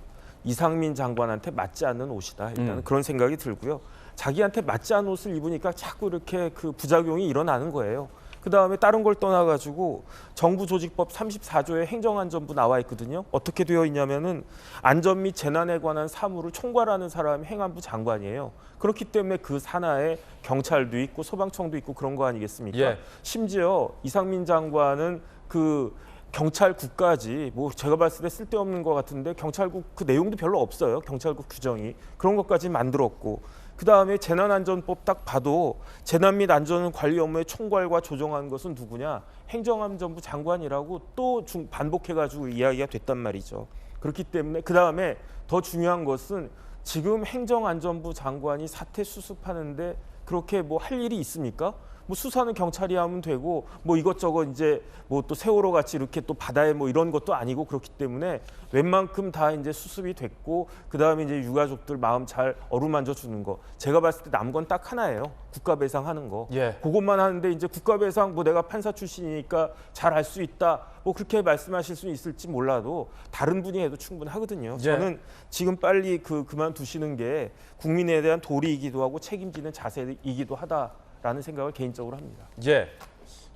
이상민 장관한테 맞지 않는 옷이다. 일단은 그런 생각이 들고요. 자기한테 맞지 않은 옷을 입으니까 자꾸 이렇게 그 부작용이 일어나는 거예요. 그다음에 다른 걸 떠나가지고 정부조직법 34조에 행정안전부 나와 있거든요. 어떻게 되어 있냐면은 안전 및 재난에 관한 사무를 총괄하는 사람이 행안부 장관이에요. 그렇기 때문에 그 산하에 경찰도 있고 소방청도 있고 그런 거 아니겠습니까? 예. 심지어 이상민 장관은 그 경찰국까지 뭐 제가 봤을 때 쓸데없는 것 같은데 경찰국 그 내용도 별로 없어요. 경찰국 규정이 그런 것까지 만들었고 그다음에 재난안전법 딱 봐도 재난 및 안전 관리 업무의 총괄과 조정하는 것은 누구냐? 행정안전부 장관이라고 또 반복해가지고 이야기가 됐단 말이죠. 그렇기 때문에 그다음에 더 중요한 것은 지금 행정안전부 장관이 사태 수습하는데 그렇게 뭐 할 일이 있습니까? 뭐 수사는 경찰이 하면 되고 뭐 이것저것 이제 뭐 또 세월호 같이 이렇게 또 바다에 뭐 이런 것도 아니고 그렇기 때문에 웬만큼 다 이제 수습이 됐고 그다음에 이제 유가족들 마음 잘 어루만져 주는 거 제가 봤을 때 남은 건 딱 하나예요. 국가 배상하는 거. 예. 그것만 하는데 이제 국가 배상 뭐 내가 판사 출신이니까 잘 알 수 있다. 뭐 그렇게 말씀하실 수 있을지 몰라도 다른 분이 해도 충분하거든요. 예. 저는 지금 빨리 그만두시는 게 국민에 대한 도리이기도 하고 책임지는 자세이기도 하다. 라는 생각을 개인적으로 합니다. 예,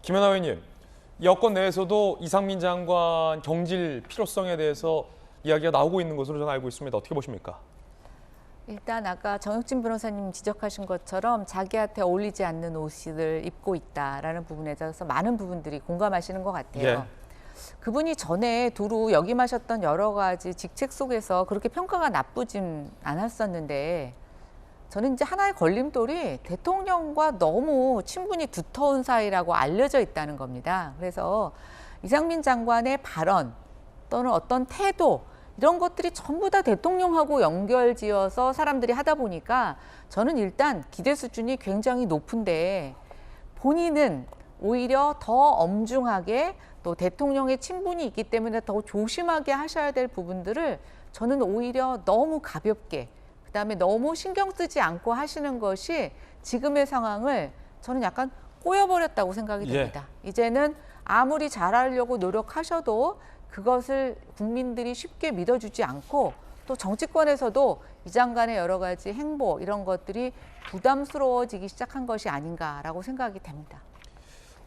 김연아 의원님, 여권 내에서도 이상민 장관 경질 필요성에 대해서 이야기가 나오고 있는 것으로 저는 알고 있습니다. 어떻게 보십니까? 일단 아까 정혁진 변호사님 지적하신 것처럼 자기한테 어울리지 않는 옷을 입고 있다라는 부분에 대해서 많은 부분들이 공감하시는 것 같아요. 예. 그분이 전에 두루 역임하셨던 여러 가지 직책 속에서 그렇게 평가가 나쁘진 않았었는데 저는 이제 하나의 걸림돌이 대통령과 너무 친분이 두터운 사이라고 알려져 있다는 겁니다. 그래서 이상민 장관의 발언 또는 어떤 태도 이런 것들이 전부 다 대통령하고 연결지어서 사람들이 하다 보니까 저는 일단 기대 수준이 굉장히 높은데 본인은 오히려 더 엄중하게 또 대통령의 친분이 있기 때문에 더 조심하게 하셔야 될 부분들을 저는 오히려 너무 가볍게 그다음에 너무 신경 쓰지 않고 하시는 것이 지금의 상황을 저는 약간 꼬여버렸다고 생각이 됩니다. 이제는 아무리 잘하려고 노력하셔도 그것을 국민들이 쉽게 믿어주지 않고 또 정치권에서도 이 장관의 여러 가지 행보 이런 것들이 부담스러워지기 시작한 것이 아닌가라고 생각이 됩니다.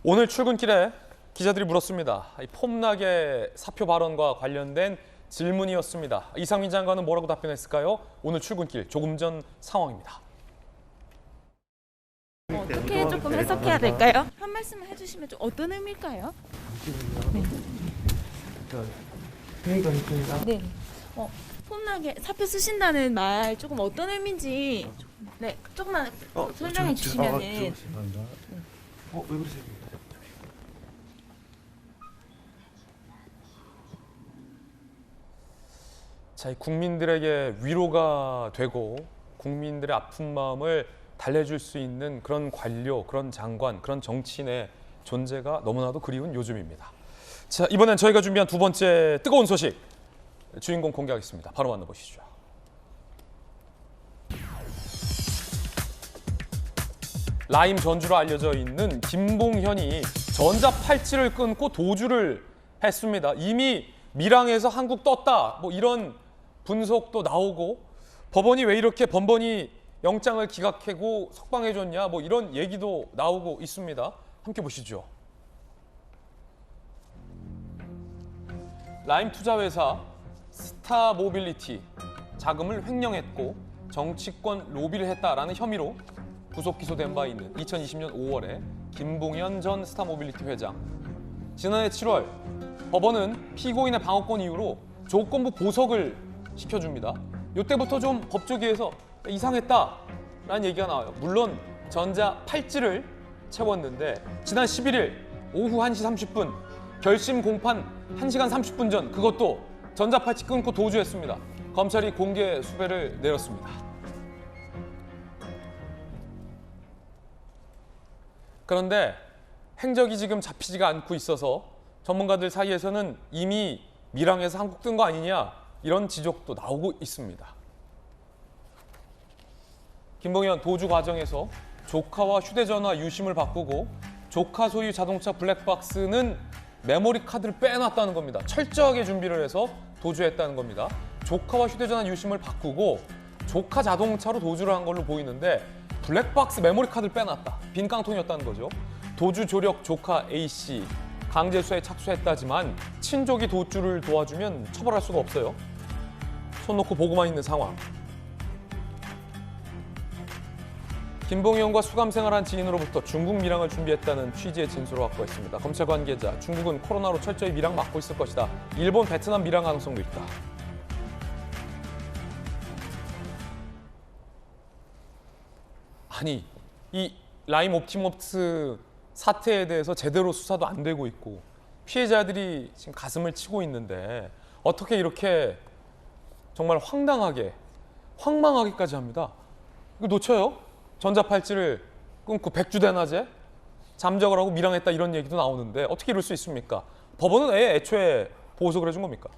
오늘 출근길에 기자들이 물었습니다. 이 폼나게 사표 발언과 관련된 질문이었습니다. 이상민 장관은 뭐라고 답변했을까요? 오늘 출근길 조금 전 상황입니다. 어떻게 조금 해석해야 될까요? 한 말씀을 해주시면 좀 어떤 의미일까요? 네. 회의가 있습니다. 네. 폼나게 사표 쓰신다는 말 조금 어떤 의미인지 네 조금만 설명해 주시면은. 왜 그러세요? 자, 이 국민들에게 위로가 되고 국민들의 아픈 마음을 달래줄 수 있는 그런 관료, 그런 장관, 그런 정치인의 존재가 너무나도 그리운 요즘입니다. 자, 이번엔 저희가 준비한 두 번째 뜨거운 소식 주인공 공개하겠습니다. 바로 만나보시죠. 라임 전주로 알려져 있는 김봉현이 전자팔찌를 끊고 도주를 했습니다. 이미 밀항에서 한국 떴다, 뭐 이런 분석도 나오고 법원이 왜 이렇게 번번이 영장을 기각하고 석방해줬냐, 뭐 이런 얘기도 나오고 있습니다. 함께 보시죠. 라임 투자회사 스타모빌리티 자금을 횡령했고 정치권 로비를 했다라는 혐의로 구속 기소된 바 있는 2020년 5월에 김봉현 전 스타모빌리티 회장. 지난해 7월 법원은 피고인의 방어권 이유로 조건부 보석을 시켜줍니다. 이때부터 좀 법조계에서 이상했다라는 얘기가 나와요. 물론 전자 팔찌를 채웠는데 지난 11일 오후 1시 30분 결심 공판 1시간 30분 전 그것도 전자 팔찌 끊고 도주했습니다. 검찰이 공개 수배를 내렸습니다. 그런데 행적이 지금 잡히지가 않고 있어서 전문가들 사이에서는 이미 밀항에서 한국 뜬 거 아니냐 이런 지적도 나오고 있습니다. 김봉현 도주 과정에서 조카와 휴대전화 유심을 바꾸고 조카 소유 자동차 블랙박스는 메모리 카드를 빼놨다는 겁니다. 철저하게 준비를 해서 도주했다는 겁니다. 조카와 휴대전화 유심을 바꾸고 조카 자동차로 도주를 한 걸로 보이는데 블랙박스 메모리 카드를 빼놨다. 빈 깡통이었다는 거죠. 도주 조력 조카 A씨 강제 수사에 착수했다지만 친족이 도주를 도와주면 처벌할 수가 없어요. 손 놓고 보고만 있는 상황. 김봉현과 수감 생활한 지인으로부터 중국 밀항을 준비했다는 취지의 진술을 확보했습니다. 검찰 관계자, 중국은 코로나로 철저히 밀항 막고 있을 것이다. 일본, 베트남 밀항 가능성도 있다. 아니, 이 라임 옵티머스 사태에 대해서 제대로 수사도 안 되고 있고 피해자들이 지금 가슴을 치고 있는데 어떻게 이렇게 정말 황망하게까지 합니다. 이거 놓쳐요? 전자팔찌를 끊고 백주대낮에 잠적을 하고 밀항했다 이런 얘기도 나오는데 어떻게 이럴 수 있습니까? 법원은 왜 애초에 보석을 해준 겁니까?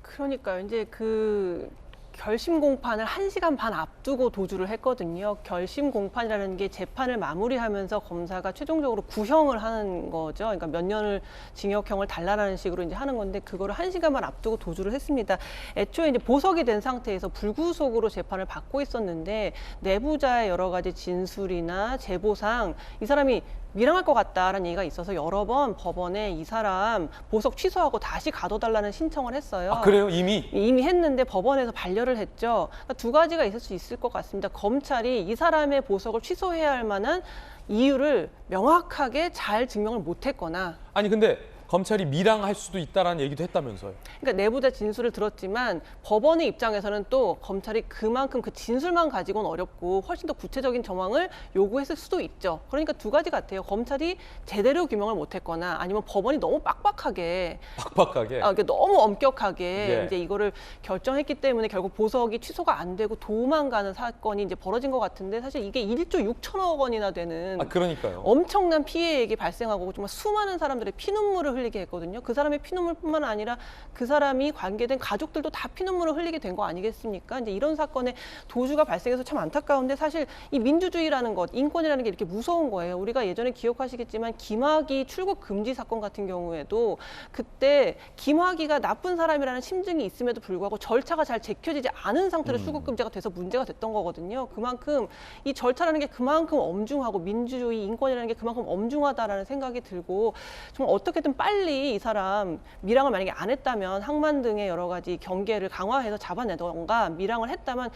그러니까요. 이제 그 결심 공판을 1시간 반 앞두고 도주를 했거든요. 결심 공판이라는 게 재판을 마무리하면서 검사가 최종적으로 구형을 하는 거죠. 그러니까 몇 년을 징역형을 달라라는 식으로 이제 하는 건데 그거를 1시간 반 앞두고 도주를 했습니다. 애초에 이제 보석이 된 상태에서 불구속으로 재판을 받고 있었는데 내부자의 여러 가지 진술이나 제보상 이 사람이 밀항할 것 같다라는 얘기가 있어서 여러 번 법원에 이 사람 보석 취소하고 다시 가둬달라는 신청을 했어요. 아, 그래요? 이미 했는데 법원에서 반려를 했죠. 그러니까 두 가지가 있을 수 있을 것 같습니다. 검찰이 이 사람의 보석을 취소해야 할 만한 이유를 명확하게 잘 증명을 못했거나. 아니 근데 검찰이 밀항할 수도 있다라는 얘기도 했다면서요. 그러니까 내부자 진술을 들었지만 법원의 입장에서는 또 검찰이 그만큼 그 진술만 가지고는 어렵고 훨씬 더 구체적인 정황을 요구했을 수도 있죠. 그러니까 두 가지 같아요. 검찰이 제대로 규명을 못했거나 아니면 법원이 너무 빡빡하게 그러니까 너무 엄격하게 이제 이거를 결정했기 때문에 결국 보석이 취소가 안 되고 도망가는 사건이 이제 벌어진 것 같은데 사실 이게 1조 6천억 원이나 되는 그러니까요. 엄청난 피해액이 발생하고 정말 수많은 사람들의 피눈물을 흘리게 했거든요. 그 사람의 피눈물뿐만 아니라 그 사람이 관계된 가족들도 다 피눈물을 흘리게 된 거 아니겠습니까? 이제 이런 사건에 도주가 발생해서 참 안타까운데 사실 이 민주주의라는 것, 인권이라는 게 이렇게 무서운 거예요. 우리가 예전에 기억하시겠지만 김학의 출국 금지 사건 같은 경우에도 그때 김학의가 나쁜 사람이라는 심증이 있음에도 불구하고 절차가 잘 지켜지지 않은 상태로 출국 금지가 돼서 문제가 됐던 거거든요. 그만큼 이 절차라는 게 그만큼 엄중하고 민주주의, 인권이라는 게 그만큼 엄중하다라는 생각이 들고 정말 어떻게든 빨리 이 사람 밀항을 만약에 안 했다면 항만 등의 여러 가지 경계를 강화해서 잡아내던가 밀항을 했다면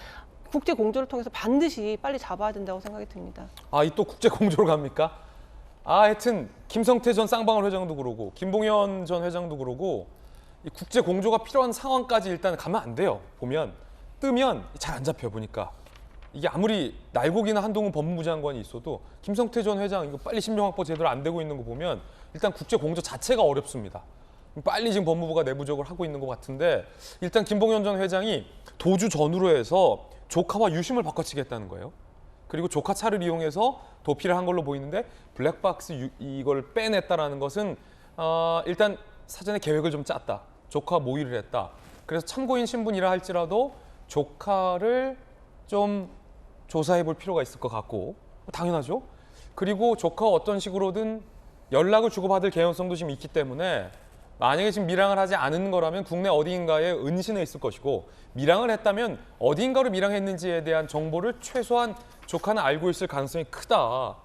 국제 공조를 통해서 반드시 빨리 잡아야 된다고 생각이 듭니다. 이 또 국제 공조로 갑니까? 하여튼 김성태 전 쌍방울 회장도 그러고 김봉현 전 회장도 그러고 이 국제 공조가 필요한 상황까지 일단 가면 안 돼요. 보면 뜨면 잘 안 잡혀 보니까. 이게 아무리 날고기나 한동훈 법무부 장관이 있어도 김성태 전 회장 이거 빨리 신병 확보 제대로 안 되고 있는 거 보면 일단 국제 공조 자체가 어렵습니다. 빨리 지금 법무부가 내부적으로 하고 있는 것 같은데 일단 김봉현 전 회장이 도주 전후로 해서 조카와 유심을 바꿔치겠다는 거예요. 그리고 조카 차를 이용해서 도피를 한 걸로 보이는데 블랙박스 이걸 빼냈다라는 것은 일단 사전에 계획을 좀 짰다. 조카 모의를 했다. 그래서 참고인 신분이라 할지라도 조카를 좀 조사해 볼 필요가 있을 것 같고 당연하죠. 그리고 조카와 어떤 식으로든 연락을 주고받을 개연성도 지금 있기 때문에 만약에 지금 밀항을 하지 않은 거라면 국내 어디인가에 은신해 있을 것이고 밀항을 했다면 어디인가로 밀항했는지에 대한 정보를 최소한 조카는 알고 있을 가능성이 크다.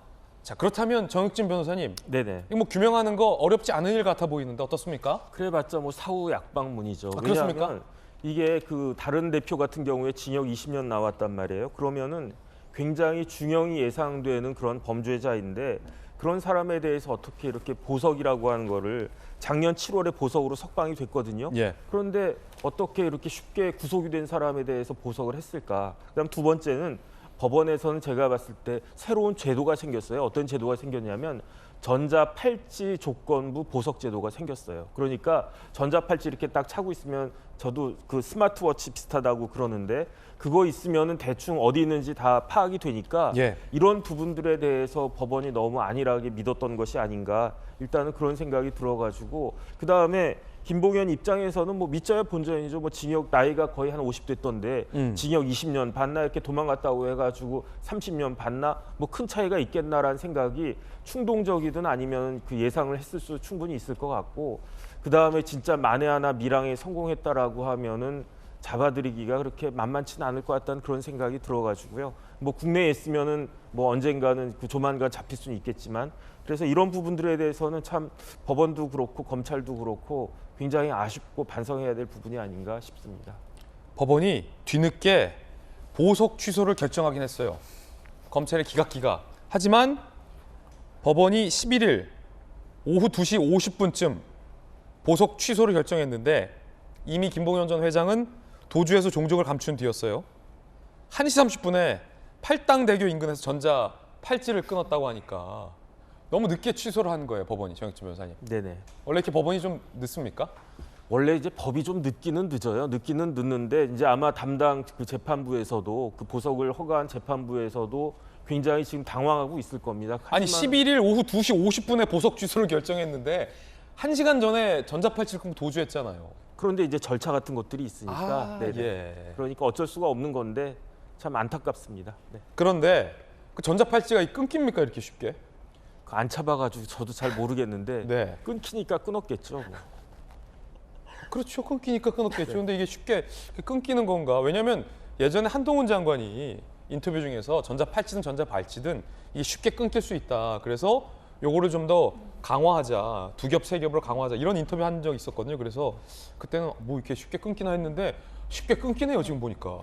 자, 그렇다면 정혁진 변호사님, 네네. 이거 뭐 규명하는 거 어렵지 않은 일 같아 보이는데 어떻습니까? 그래봤자 뭐 사후 약방문이죠. 그렇습니까? 왜냐하면 이게 그 다른 대표 같은 경우에 징역 20년 나왔단 말이에요. 그러면은 굉장히 중형이 예상되는 그런 범죄자인데 그런 사람에 대해서 어떻게 이렇게 보석이라고 하는 거를 작년 7월에 보석으로 석방이 됐거든요. 예. 그런데 어떻게 이렇게 쉽게 구속이 된 사람에 대해서 보석을 했을까? 그다음 두 번째는 법원에서는 제가 봤을 때 새로운 제도가 생겼어요. 어떤 제도가 생겼냐면 전자팔찌 조건부 보석 제도가 생겼어요. 그러니까 전자팔찌 이렇게 딱 차고 있으면 저도 그 스마트워치 비슷하다고 그러는데 그거 있으면은 대충 어디 있는지 다 파악이 되니까 예. 이런 부분들에 대해서 법원이 너무 안일하게 믿었던 것이 아닌가 일단은 그런 생각이 들어가지고 그 다음에 김봉현 입장에서는 뭐 믿자야 본전이죠. 뭐 징역 나이가 거의 한 50 됐던데 징역 20년 받나 이렇게 도망갔다고 해가지고 30년 받나 뭐 큰 차이가 있겠나라는 생각이 충동적이든 아니면 그 예상을 했을 수 충분히 있을 것 같고 그 다음에 진짜 만에 하나 밀항에 성공했다라고 하면은 잡아들이기가 그렇게 만만치는 않을 것 같다는 그런 생각이 들어가지고요. 뭐 국내에 있으면은 뭐 언젠가는 그 조만간 잡힐 수는 있겠지만 그래서 이런 부분들에 대해서는 참 법원도 그렇고 검찰도 그렇고 굉장히 아쉽고 반성해야 될 부분이 아닌가 싶습니다. 법원이 뒤늦게 보석 취소를 결정하긴 했어요. 검찰의 기각기각. 하지만 법원이 11일 오후 2시 50분쯤 보석 취소를 결정했는데 이미 김봉현 전 회장은 도주에서 종족을 감춘 뒤였어요. 1시 30분에 팔당대교 인근에서 전자 팔찌를 끊었다고 하니까 너무 늦게 취소를 한 거예요, 법원이. 정혁진 변호사님. 네네. 원래 이렇게 법원이 좀 늦습니까? 원래 이제 법이 좀 늦기는 늦어요. 늦기는 늦는데 이제 아마 담당 그 재판부에서도 그 보석을 허가한 재판부에서도 굉장히 지금 당황하고 있을 겁니다. 아니 11일 오후 2시 50분에 보석 취소를 결정했는데 1시간 전에 전자팔찌를 끊고 도주했잖아요. 그런데 이제 절차 같은 것들이 있으니까 예. 그러니까 어쩔 수가 없는 건데 참 안타깝습니다. 네. 그런데 그 전자팔찌가 끊깁니까 이렇게 쉽게? 안 차봐가지고 저도 잘 모르겠는데 네. 끊기니까 끊었겠죠. 뭐. 그렇죠. 끊기니까 끊었겠죠. 근데 이게 쉽게 끊기는 건가? 왜냐하면 예전에 한동훈 장관이 인터뷰 중에서 전자팔찌든 전자발찌든 이게 쉽게 끊길 수 있다. 그래서 요거를 좀 더 강화하자. 2겹, 3겹으로 강화하자. 이런 인터뷰 한 적이 있었거든요. 그래서 그때는 뭐 이렇게 쉽게 끊기나 했는데 쉽게 끊기네요. 지금 보니까.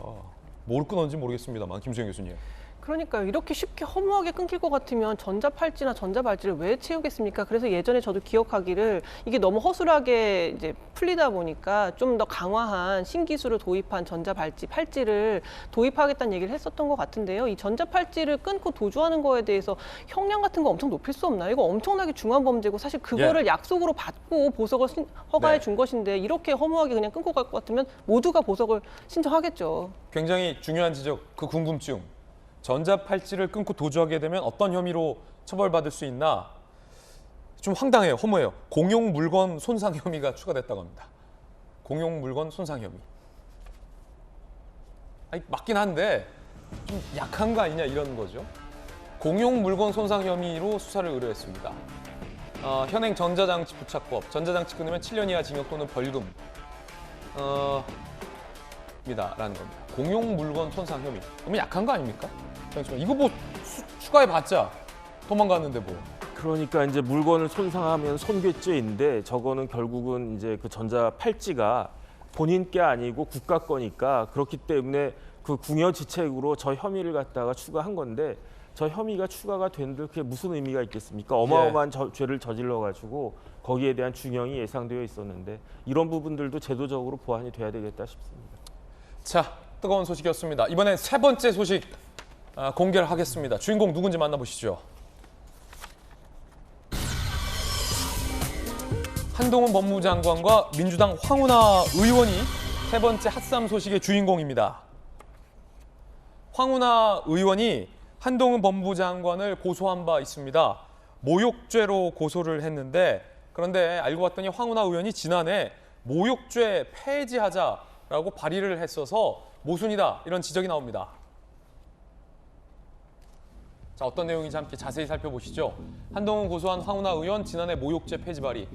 뭘 끊었는지 모르겠습니다만. 김수영 교수님. 그러니까요. 이렇게 쉽게 허무하게 끊길 것 같으면 전자팔찌나 전자발찌를 왜 채우겠습니까? 그래서 예전에 저도 기억하기를 이게 너무 허술하게 이제 풀리다 보니까 좀 더 강화한 신기술을 도입한 전자발찌, 팔찌를 도입하겠다는 얘기를 했었던 것 같은데요. 이 전자팔찌를 끊고 도주하는 거에 대해서 형량 같은 거 엄청 높일 수 없나요? 이거 엄청나게 중한 범죄고 사실 그거를 약속으로 받고 보석을 허가해 준 것인데 이렇게 허무하게 그냥 끊고 갈 것 같으면 모두가 보석을 신청하겠죠. 굉장히 중요한 지적, 그 궁금증. 전자팔찌를 끊고 도주하게 되면 어떤 혐의로 처벌받을 수 있나? 좀 황당해요. 허무해요. 공용 물건 손상 혐의가 추가됐다고 합니다. 공용 물건 손상 혐의. 아니, 맞긴 한데 좀 약한 거 아니냐 이런 거죠. 공용 물건 손상 혐의로 수사를 의뢰했습니다. 현행 전자장치 부착법. 전자장치 끊으면 7년 이하 징역 또는 벌금. 라는 겁니다. 공용 물건 손상 혐의. 너무 약한 거 아닙니까? 이거 뭐 추가해봤자 도망갔는데 뭐. 그러니까 이제 물건을 손상하면 손괴죄인데 저거는 결국은 이제 그 전자 팔찌가 본인 게 아니고 국가 거니까 그렇기 때문에 그 궁여지책으로 저 혐의를 갖다가 추가한 건데 저 혐의가 추가가 된들 그게 무슨 의미가 있겠습니까? 어마어마한 죄를 저질러 가지고 거기에 대한 중형이 예상되어 있었는데 이런 부분들도 제도적으로 보완이 돼야 되겠다 싶습니다. 자, 뜨거운 소식이었습니다. 이번엔 세 번째 소식 공개를 하겠습니다. 주인공 누군지 만나보시죠. 한동훈 법무부 장관과 민주당 황운하 의원이 세 번째 핫싸움 소식의 주인공입니다. 황운하 의원이 한동훈 법무부 장관을 고소한 바 있습니다. 모욕죄로 고소를 했는데, 그런데 알고 봤더니 황운하 의원이 지난해 모욕죄 폐지하자라고 발의를 했어서 모순이다, 이런 지적이 나옵니다. 자, 어떤 내용인지 함께 자세히 살펴보시죠. 한동훈 고소한 황운하 의원 지난해 모욕죄 폐지 발의.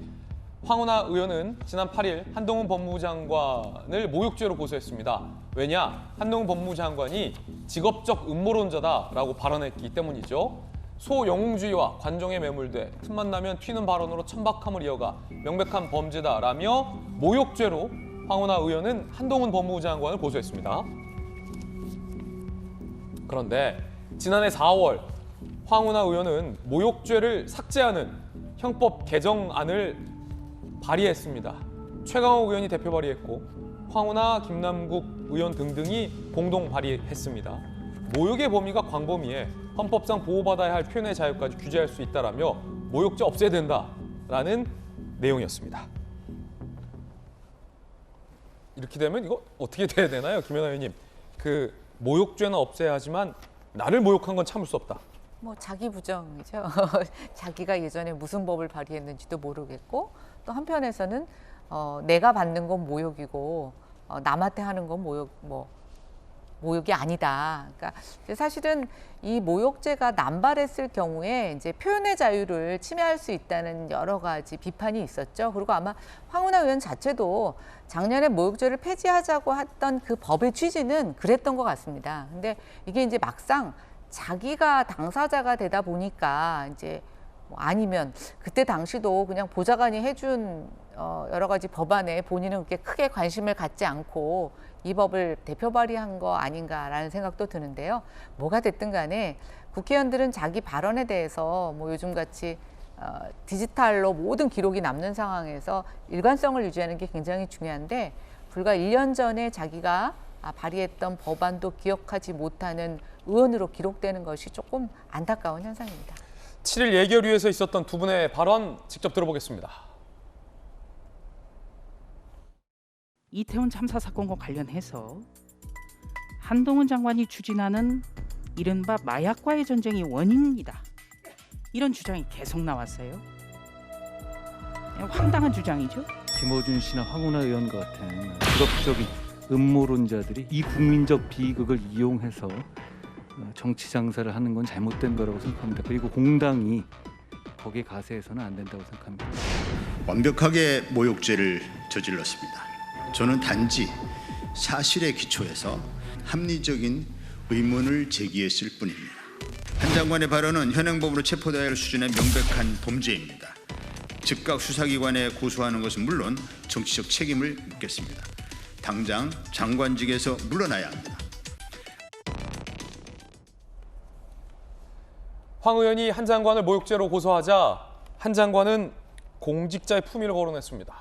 황운하 의원은 지난 8일 한동훈 법무부 장관을 모욕죄로 고소했습니다. 왜냐? 한동훈 법무부 장관이 직업적 음모론자다라고 발언했기 때문이죠. 소영웅주의와 관종에 매몰돼 틈만 나면 튀는 발언으로 천박함을 이어가 명백한 범죄다라며 모욕죄로 황운하 의원은 한동훈 법무부 장관을 고소했습니다. 그런데 지난해 4월 황운하 의원은 모욕죄를 삭제하는 형법 개정안을 발의했습니다. 최강욱 의원이 대표 발의했고 황운하, 김남국 의원 등등이 공동 발의했습니다. 모욕의 범위가 광범위해 헌법상 보호받아야 할 표현의 자유까지 규제할 수 있다라며 모욕죄 없애야 된다라는 내용이었습니다. 이렇게 되면 이거 어떻게 돼야 되나요, 김연아 의원님? 그 모욕죄는 없애야 하지만 나를 모욕한 건 참을 수 없다. 뭐 자기 부정이죠. 자기가 예전에 무슨 법을 발의했는지도 모르겠고, 또 한편에서는 내가 받는 건 모욕이고 남한테 하는 건 모욕이 아니다. 그러니까 사실은 이 모욕죄가 남발했을 경우에 이제 표현의 자유를 침해할 수 있다는 여러 가지 비판이 있었죠. 그리고 아마 황운하 의원 자체도 작년에 모욕죄를 폐지하자고 했던 그 법의 취지는 그랬던 것 같습니다. 근데 이게 이제 막상 자기가 당사자가 되다 보니까 이제 아니면 그때 당시도 그냥 보좌관이 해준 여러 가지 법안에 본인은 그렇게 크게 관심을 갖지 않고 이 법을 대표 발의한 거 아닌가라는 생각도 드는데요. 뭐가 됐든 간에 국회의원들은 자기 발언에 대해서 뭐 요즘같이 디지털로 모든 기록이 남는 상황에서 일관성을 유지하는 게 굉장히 중요한데, 불과 1년 전에 자기가 발의했던 법안도 기억하지 못하는 의원으로 기록되는 것이 조금 안타까운 현상입니다. 7일 예결위에서 있었던 두 분의 발언 직접 들어보겠습니다. 이태원 참사 사건과 관련해서 한동훈 장관이 추진하는 이른바 마약과의 전쟁이 원인이다, 이런 주장이 계속 나왔어요. 황당한 주장이죠. 김어준 씨나 황운하 의원 같은 직업적인 음모론자들이 이 국민적 비극을 이용해서 정치 장사를 하는 건 잘못된 거라고 생각합니다. 그리고 공당이 거기에 가세해서는 안 된다고 생각합니다. 완벽하게 모욕죄를 저질렀습니다. 저는 단지 사실에 기초해서 합리적인 의문을 제기했을 뿐입니다. 한 장관의 발언은 현행법으로 체포돼야 할 수준의 명백한 범죄입니다. 즉각 수사기관에 고소하는 것은 물론 정치적 책임을 묻겠습니다. 당장 장관직에서 물러나야 합니다. 황 의원이 한 장관을 모욕죄로 고소하자 한 장관은 공직자의 품위를 거론했습니다.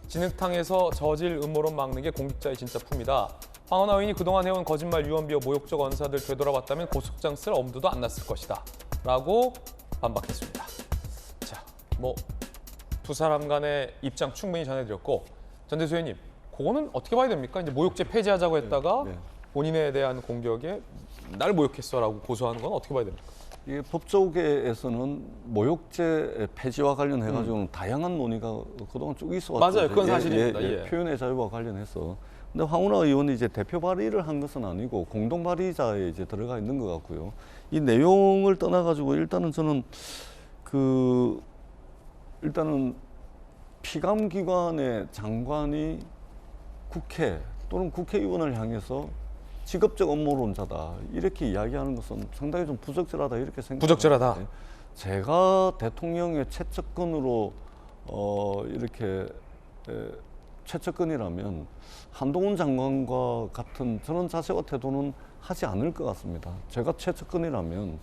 진흙탕에서 저질 음모론 막는 게 공직자의 진짜 품이다. 황운하 의원이 그동안 해온 거짓말, 유언비어, 모욕적 언사들 되돌아봤다면 고소장 쓸 엄두도 안 났을 것이다 라고 반박했습니다. 자, 뭐 두 사람 간의 입장 충분히 전해드렸고, 전대수 의원님, 그거는 어떻게 봐야 됩니까? 이제 모욕죄 폐지하자고 했다가 본인에 대한 공격에 날 모욕했어라고 고소하는 건 어떻게 봐야 됩니까? 이게 법조계에서는 모욕죄 폐지와 관련해가지고는 다양한 논의가 그동안 쭉 있어왔죠. 맞아요, 그건 사실입니다. 표현의 자유와 관련해서. 근데 황운하 의원이 이제 대표 발의를 한 것은 아니고 공동 발의자에 이제 들어가 있는 것 같고요. 이 내용을 떠나가지고 일단은 저는 일단은 피감기관의 장관이 국회 또는 국회의원을 향해서 직업적 음모론자다 이렇게 이야기하는 것은 상당히 좀 부적절하다 이렇게 생각합니다. 부적절하다. 제가 대통령의 최측근으로 이렇게 최측근이라면 한동훈 장관과 같은 저런 자세와 태도는 하지 않을 것 같습니다. 제가 최측근이라면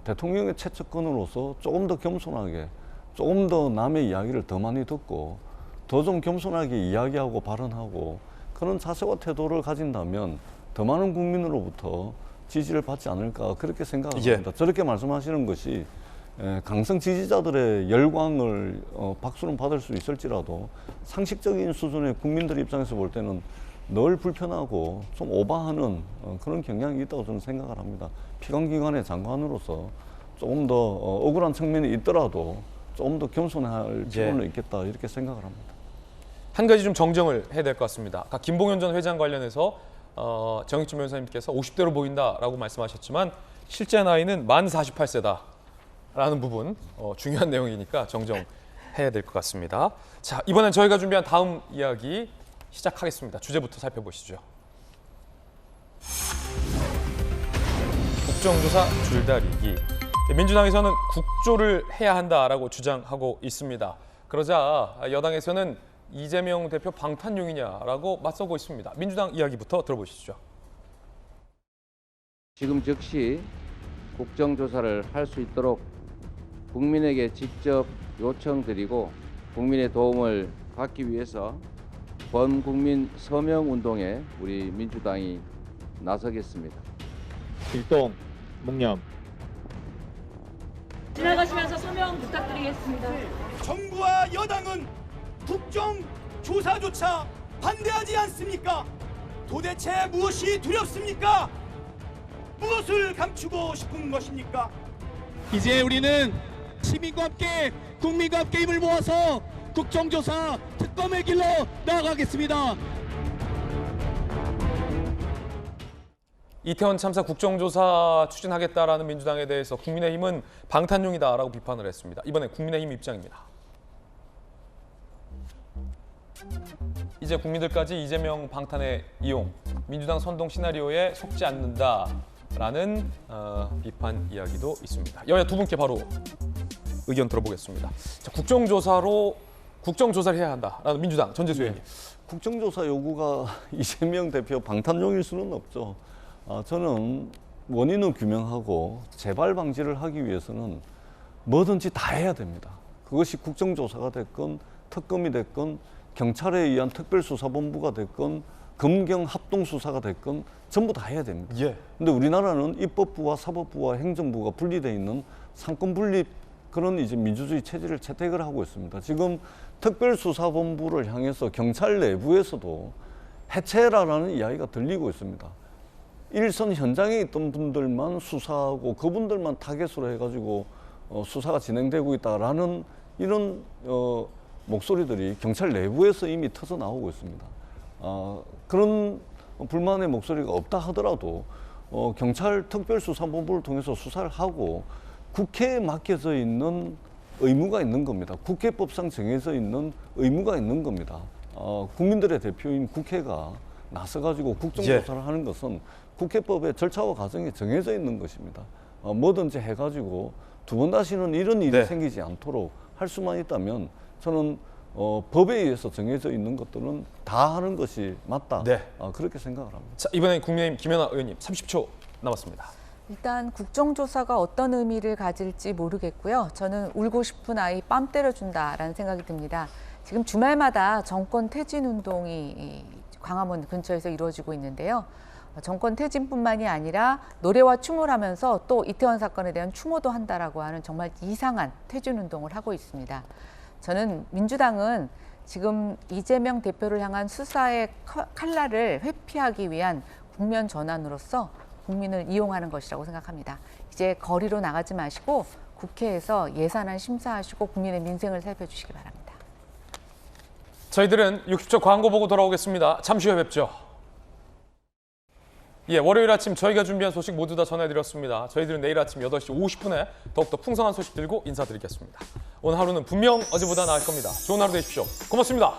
대통령의 최측근으로서 조금 더 겸손하게, 조금 더 남의 이야기를 더 많이 듣고 더 좀 겸손하게 이야기하고 발언하고 그런 자세와 태도를 가진다면 더 많은 국민으로부터 지지를 받지 않을까 그렇게 생각합니다. 저렇게 말씀하시는 것이 강성 지지자들의 열광을 박수는 받을 수 있을지라도 상식적인 수준의 국민들 입장에서 볼 때는 늘 불편하고 좀 오버하는 그런 경향이 있다고 저는 생각을 합니다. 피감기관의 장관으로서 조금 더 억울한 측면이 있더라도 조금 더 겸손할 필요는 있겠다 이렇게 생각을 합니다. 한 가지 좀 정정을 해야 될 것 같습니다. 아까 김봉현 전 회장 관련해서 정익준 변호사님께서 50대로 보인다라고 말씀하셨지만 실제 나이는 만 48세다라는 부분 중요한 내용이니까 정정해야 될 것 같습니다. 자, 이번엔 저희가 준비한 다음 이야기 시작하겠습니다. 주제부터 살펴보시죠. 국정조사 줄다리기. 민주당에서는 국조를 해야 한다라고 주장하고 있습니다. 그러자 여당에서는 이재명 대표 방탄용이냐라고 맞서고 있습니다. 민주당 이야기부터 들어보시죠. 지금 즉시 국정조사를 할 수 있도록 국민에게 직접 요청드리고 국민의 도움을 받기 위해서 범국민 서명운동에 우리 민주당이 나서겠습니다. 일동, 묵념. 지나가시면서 서명 부탁드리겠습니다. 정부와 여당은 국정조사조차 반대하지 않습니까? 도대체 무엇이 두렵습니까? 무엇을 감추고 싶은 것입니까? 이제 우리는 시민과 함께 국민과 함께 힘을 모아서 국정조사 특검의 길로 나아가겠습니다. 이태원 참사 국정조사 추진하겠다라는 민주당에 대해서 국민의힘은 방탄용이다라고 비판을 했습니다. 이번엔 국민의힘 입장입니다. 이제 국민들까지 이재명 방탄의 이용, 민주당 선동 시나리오에 속지 않는다라는 비판 이야기도 있습니다. 여야 두 분께 바로 의견 들어보겠습니다. 자, 국정조사를 해야 한다라는 민주당 전재수 의원님. 국정조사 요구가 이재명 대표 방탄용일 수는 없죠. 저는 원인은 규명하고 재발 방지를 하기 위해서는 뭐든지 다 해야 됩니다. 그것이 국정조사가 됐건 특검이 됐건 경찰에 의한 특별수사본부가 됐건 검경 합동수사가 됐건 전부 다 해야 됩니다. 근데 우리나라는 입법부와 사법부와 행정부가 분리되어 있는 상권 분립 그런 이제 민주주의 체제를 채택을 하고 있습니다. 지금 특별수사본부를 향해서 경찰 내부에서도 해체라는 이야기가 들리고 있습니다. 일선 현장에 있던 분들만 수사하고 그분들만 타겟으로 해가지고 수사가 진행되고 있다라는 이런 목소리들이 경찰 내부에서 이미 터져 나오고 있습니다. 그런 불만의 목소리가 없다 하더라도 경찰 특별수사본부를 통해서 수사를 하고 국회에 맡겨져 있는 의무가 있는 겁니다. 국회법상 정해져 있는 의무가 있는 겁니다. 국민들의 대표인 국회가 나서가지고 국정조사를 하는 것은 국회법의 절차와 과정이 정해져 있는 것입니다. 뭐든지 해가지고 두 번 다시는 이런 일이 생기지 않도록 할 수만 있다면 저는 법에 의해서 정해져 있는 것들은 다 하는 것이 맞다. 그렇게 생각을 합니다. 자, 이번엔 국민의힘 김연아 의원님 30초 남았습니다. 일단 국정조사가 어떤 의미를 가질지 모르겠고요. 저는 울고 싶은 아이 뺨 때려준다라는 생각이 듭니다. 지금 주말마다 정권 퇴진 운동이 광화문 근처에서 이루어지고 있는데요. 정권 퇴진뿐만이 아니라 노래와 춤을 하면서 또 이태원 사건에 대한 추모도 한다라고 하는 정말 이상한 퇴진 운동을 하고 있습니다. 저는 민주당은 지금 이재명 대표를 향한 수사의 칼날을 회피하기 위한 국면 전환으로서 국민을 이용하는 것이라고 생각합니다. 이제 거리로 나가지 마시고 국회에서 예산안 심사하시고 국민의 민생을 살펴주시기 바랍니다. 저희들은 60초 광고 보고 돌아오겠습니다. 잠시 후에 뵙죠. 월요일 아침 저희가 준비한 소식 모두 다 전해드렸습니다. 저희들은 내일 아침 8시 50분에 더욱더 풍성한 소식 들고 인사드리겠습니다. 오늘 하루는 분명 어제보다 나을 겁니다. 좋은 하루 되십시오. 고맙습니다.